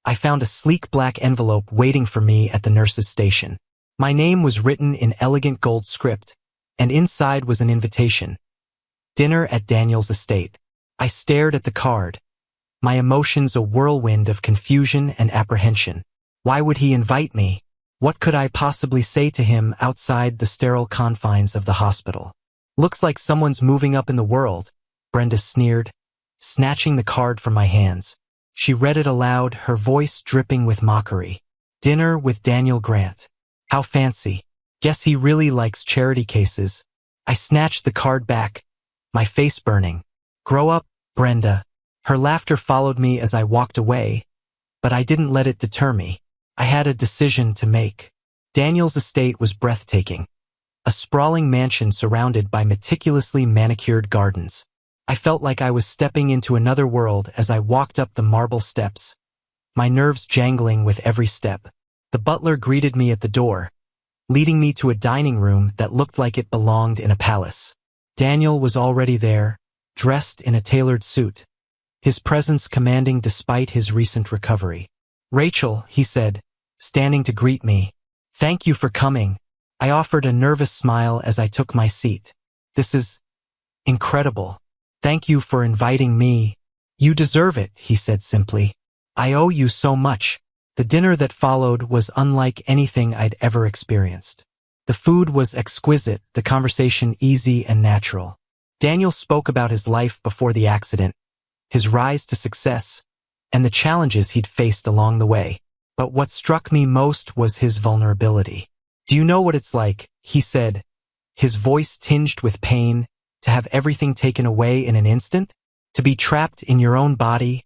I found a sleek black envelope waiting for me at the nurse's station. My name was written in elegant gold script, and inside was an invitation. Dinner at Daniel's estate. I stared at the card, my emotions a whirlwind of confusion and apprehension. Why would he invite me? What could I possibly say to him outside the sterile confines of the hospital? Looks like someone's moving up in the world, Brenda sneered, snatching the card from my hands. She read it aloud, her voice dripping with mockery. Dinner with Daniel Grant. How fancy. Guess he really likes charity cases. I snatched the card back, my face burning. Grow up, Brenda. Her laughter followed me as I walked away, but I didn't let it deter me. I had a decision to make. Daniel's estate was breathtaking. A sprawling mansion surrounded by meticulously manicured gardens. I felt like I was stepping into another world as I walked up the marble steps, my nerves jangling with every step. The butler greeted me at the door, leading me to a dining room that looked like it belonged in a palace. Daniel was already there, dressed in a tailored suit, his presence commanding despite his recent recovery. Rachel, he said, standing to greet me. Thank you for coming. I offered a nervous smile as I took my seat. This is incredible. Thank you for inviting me. You deserve it, he said simply. I owe you so much. The dinner that followed was unlike anything I'd ever experienced. The food was exquisite, the conversation easy and natural. Daniel spoke about his life before the accident, his rise to success, and the challenges he'd faced along the way. But what struck me most was his vulnerability. Do you know what it's like, he said, his voice tinged with pain, to have everything taken away in an instant? To be trapped in your own body,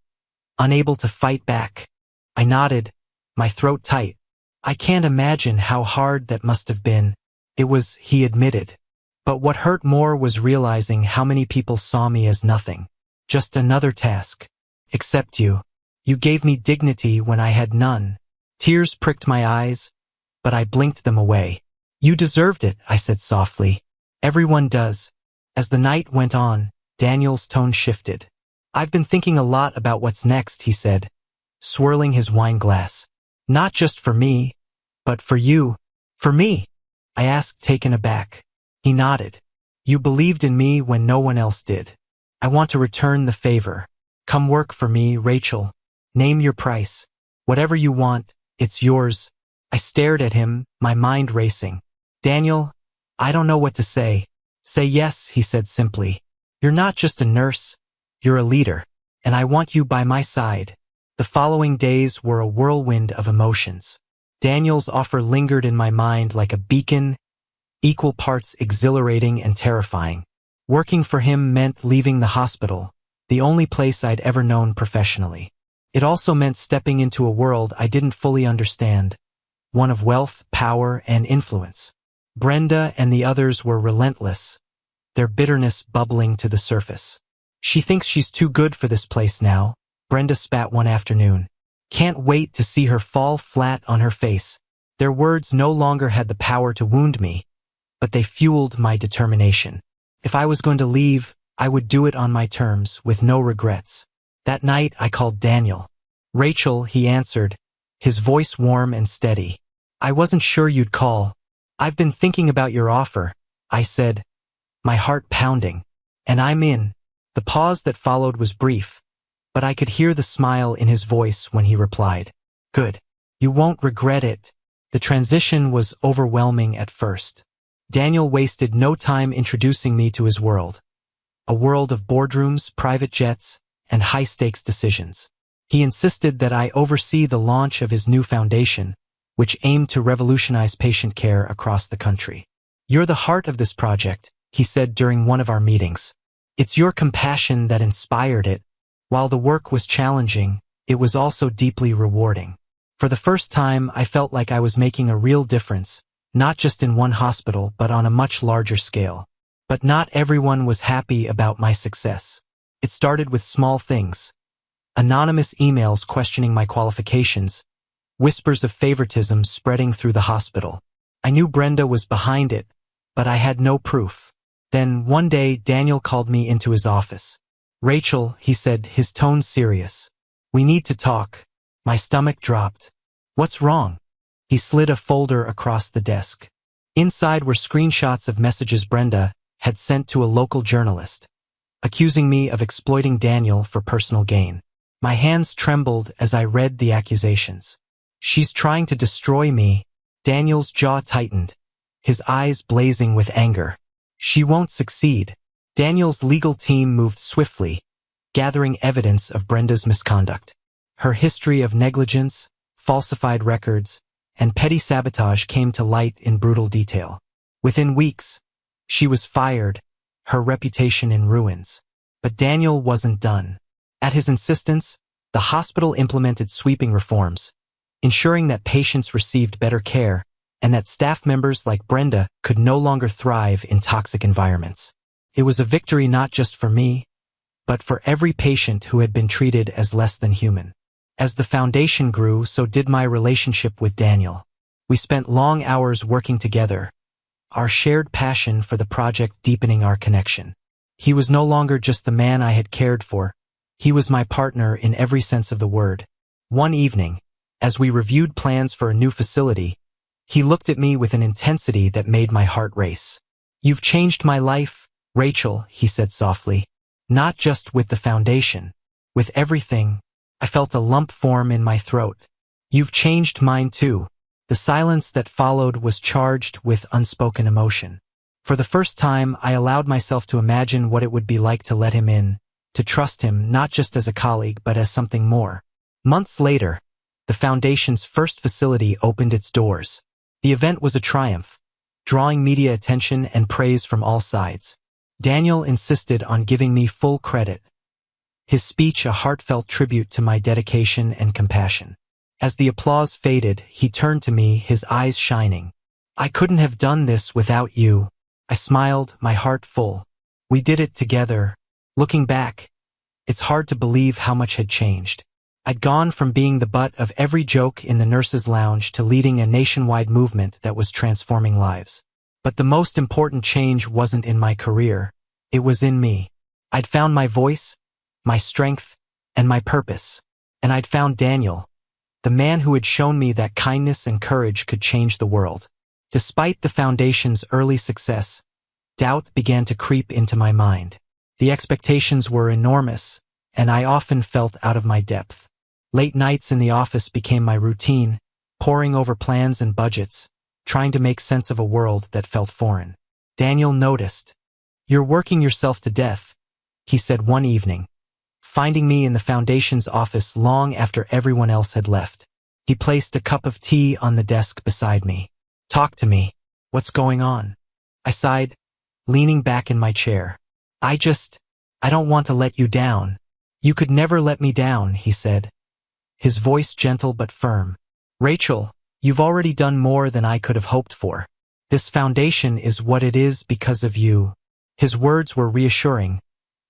unable to fight back? I nodded, my throat tight. I can't imagine how hard that must have been. It was, he admitted. But what hurt more was realizing how many people saw me as nothing. Just another task. Except you. You gave me dignity when I had none. Tears pricked my eyes, but I blinked them away. You deserved it, I said softly. Everyone does. As the night went on, Daniel's tone shifted. I've been thinking a lot about what's next, he said, swirling his wine glass. Not just for me, but for you. For me? I asked, taken aback. He nodded. You believed in me when no one else did. I want to return the favor. Come work for me, Rachel. Name your price. Whatever you want, it's yours. I stared at him, my mind racing. Daniel, I don't know what to say. Say yes, he said simply. You're not just a nurse, you're a leader, and I want you by my side. The following days were a whirlwind of emotions. Daniel's offer lingered in my mind like a beacon equal parts exhilarating and terrifying. Working for him meant leaving the hospital, the only place I'd ever known professionally. It also meant stepping into a world I didn't fully understand, one of wealth, power, and influence. Brenda and the others were relentless, their bitterness bubbling to the surface. "She thinks she's too good for this place now," Brenda spat one afternoon. "Can't wait to see her fall flat on her face." Their words no longer had the power to wound me, but they fueled my determination. If I was going to leave, I would do it on my terms, with no regrets. That night, I called Daniel. "Rachel," he answered, his voice warm and steady. "I wasn't sure you'd call. I've been thinking about your offer," I said, my heart pounding. "And I'm in." The pause that followed was brief, but I could hear the smile in his voice when he replied, "Good. You won't regret it." The transition was overwhelming at first. Daniel wasted no time introducing me to his world. A world of boardrooms, private jets, and high-stakes decisions. He insisted that I oversee the launch of his new foundation, which aimed to revolutionize patient care across the country. "You're the heart of this project," he said during one of our meetings. "It's your compassion that inspired it. While the work was challenging, it was also deeply rewarding. For the first time, I felt like I was making a real difference, not just in one hospital but on a much larger scale. But not everyone was happy about my success. It started with small things. Anonymous emails questioning my qualifications, whispers of favoritism spreading through the hospital. I knew Brenda was behind it, but I had no proof. Then, one day, Daniel called me into his office. "Rachel," he said, his tone serious. "We need to talk." My stomach dropped. "What's wrong?" He slid a folder across the desk. Inside were screenshots of messages Brenda had sent to a local journalist, accusing me of exploiting Daniel for personal gain. My hands trembled as I read the accusations. "She's trying to destroy me." Daniel's jaw tightened, his eyes blazing with anger. "She won't succeed." Daniel's legal team moved swiftly, gathering evidence of Brenda's misconduct. Her history of negligence, falsified records, and petty sabotage came to light in brutal detail. Within weeks, she was fired, her reputation in ruins. But Daniel wasn't done. At his insistence, the hospital implemented sweeping reforms, ensuring that patients received better care and that staff members like Brenda could no longer thrive in toxic environments. It was a victory not just for me, but for every patient who had been treated as less than human. As the foundation grew, so did my relationship with Daniel. We spent long hours working together, our shared passion for the project deepening our connection. He was no longer just the man I had cared for. He was my partner in every sense of the word. One evening, as we reviewed plans for a new facility, he looked at me with an intensity that made my heart race. "You've changed my life, Rachel," he said softly. "Not just with the foundation. With everything." I felt a lump form in my throat. "You've changed mine too." The silence that followed was charged with unspoken emotion. For the first time, I allowed myself to imagine what it would be like to let him in, to trust him not just as a colleague but as something more. Months later, the foundation's first facility opened its doors. The event was a triumph, drawing media attention and praise from all sides. Daniel insisted on giving me full credit, his speech a heartfelt tribute to my dedication and compassion. As the applause faded, he turned to me, his eyes shining. "I couldn't have done this without you." I smiled, my heart full. We did it together. Looking back, it's hard to believe how much had changed. I'd gone from being the butt of every joke in the nurses' lounge to leading a nationwide movement that was transforming lives. But the most important change wasn't in my career. It was in me. I'd found my voice, my strength, and my purpose. And I'd found Daniel, the man who had shown me that kindness and courage could change the world. Despite the foundation's early success, doubt began to creep into my mind. The expectations were enormous, and I often felt out of my depth. Late nights in the office became my routine, poring over plans and budgets, trying to make sense of a world that felt foreign. Daniel noticed. "You're working yourself to death," he said one evening, finding me in the foundation's office long after everyone else had left. He placed a cup of tea on the desk beside me. "Talk to me. What's going on?" I sighed, leaning back in my chair. I don't want to let you down. You could never let me down, he said, his voice gentle but firm. Rachel, you've already done more than I could have hoped for. This foundation is what it is because of you. His words were reassuring,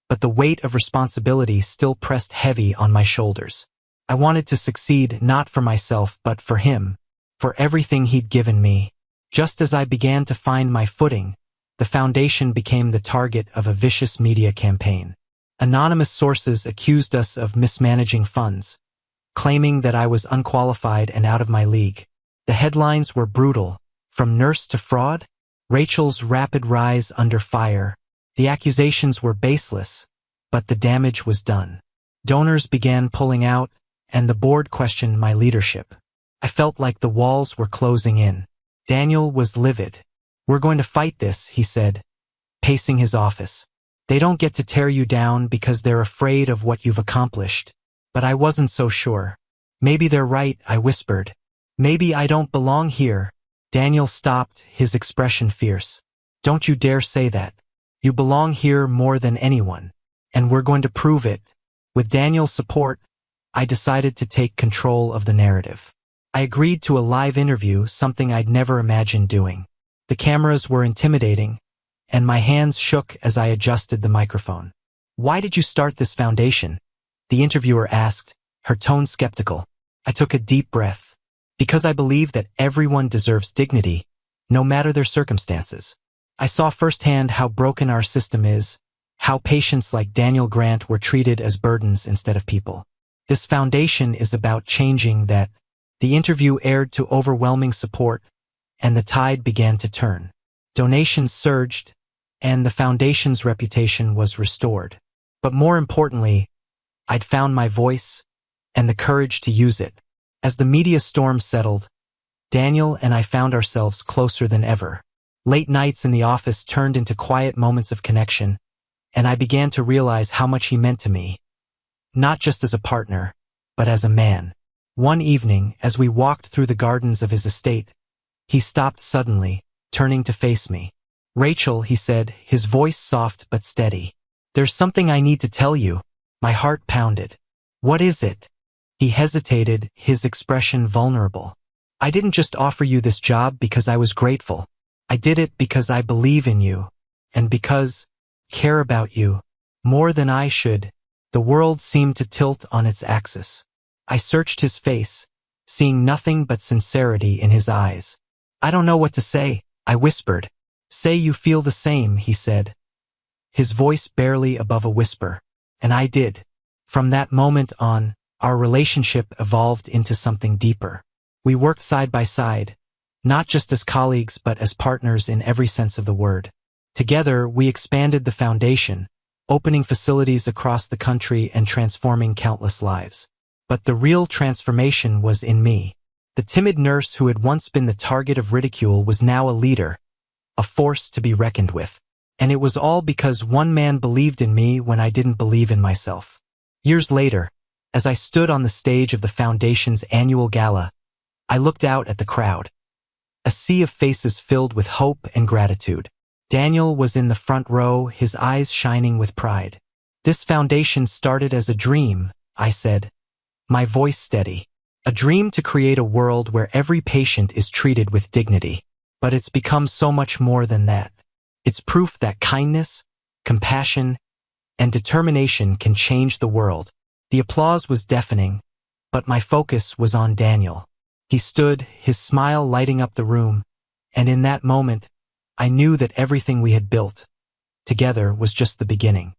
but the weight of responsibility still pressed heavy on my shoulders. I wanted to succeed not for myself but for him, for everything he'd given me. Just as I began to find my footing, the foundation became the target of a vicious media campaign. Anonymous sources accused us of mismanaging funds, claiming that I was unqualified and out of my league. The headlines were brutal, from nurse to fraud, Rachel's rapid rise under fire. The accusations were baseless, but the damage was done. Donors began pulling out, and the board questioned my leadership. I felt like the walls were closing in. Daniel was livid. We're going to fight this, he said, pacing his office. They don't get to tear you down because they're afraid of what you've accomplished. But I wasn't so sure. Maybe they're right, I whispered. Maybe I don't belong here. Daniel stopped, his expression fierce. Don't you dare say that. You belong here more than anyone. And we're going to prove it. With Daniel's support, I decided to take control of the narrative. I agreed to a live interview, something I'd never imagined doing. The cameras were intimidating, and my hands shook as I adjusted the microphone. Why did you start this foundation? The interviewer asked, her tone skeptical. I took a deep breath. Because I believe that everyone deserves dignity, no matter their circumstances. I saw firsthand how broken our system is, how patients like Daniel Grant were treated as burdens instead of people. This foundation is about changing that. The interview aired to overwhelming support, and the tide began to turn. Donations surged, and the foundation's reputation was restored. But more importantly, I'd found my voice and the courage to use it. As the media storm settled, Daniel and I found ourselves closer than ever. Late nights in the office turned into quiet moments of connection, and I began to realize how much he meant to me. Not just as a partner, but as a man. One evening, as we walked through the gardens of his estate, he stopped suddenly, turning to face me. Rachel, he said, his voice soft but steady. There's something I need to tell you. My heart pounded. What is it? He hesitated, his expression vulnerable. I didn't just offer you this job because I was grateful. I did it because I believe in you, and because care about you more than I should. The world seemed to tilt on its axis. I searched his face, seeing nothing but sincerity in his eyes. I don't know what to say, I whispered. Say you feel the same, he said, his voice barely above a whisper. And I did. From that moment on, our relationship evolved into something deeper. We worked side by side, not just as colleagues but as partners in every sense of the word. Together, we expanded the foundation, opening facilities across the country and transforming countless lives. But the real transformation was in me. The timid nurse who had once been the target of ridicule was now a leader, a force to be reckoned with. And it was all because one man believed in me when I didn't believe in myself. Years later, as I stood on the stage of the Foundation's annual gala, I looked out at the crowd. A sea of faces filled with hope and gratitude. Daniel was in the front row, his eyes shining with pride. This foundation started as a dream, I said, my voice steady. A dream to create a world where every patient is treated with dignity. But it's become so much more than that. It's proof that kindness, compassion, and determination can change the world. The applause was deafening, but my focus was on Daniel. He stood, his smile lighting up the room, and in that moment, I knew that everything we had built together was just the beginning.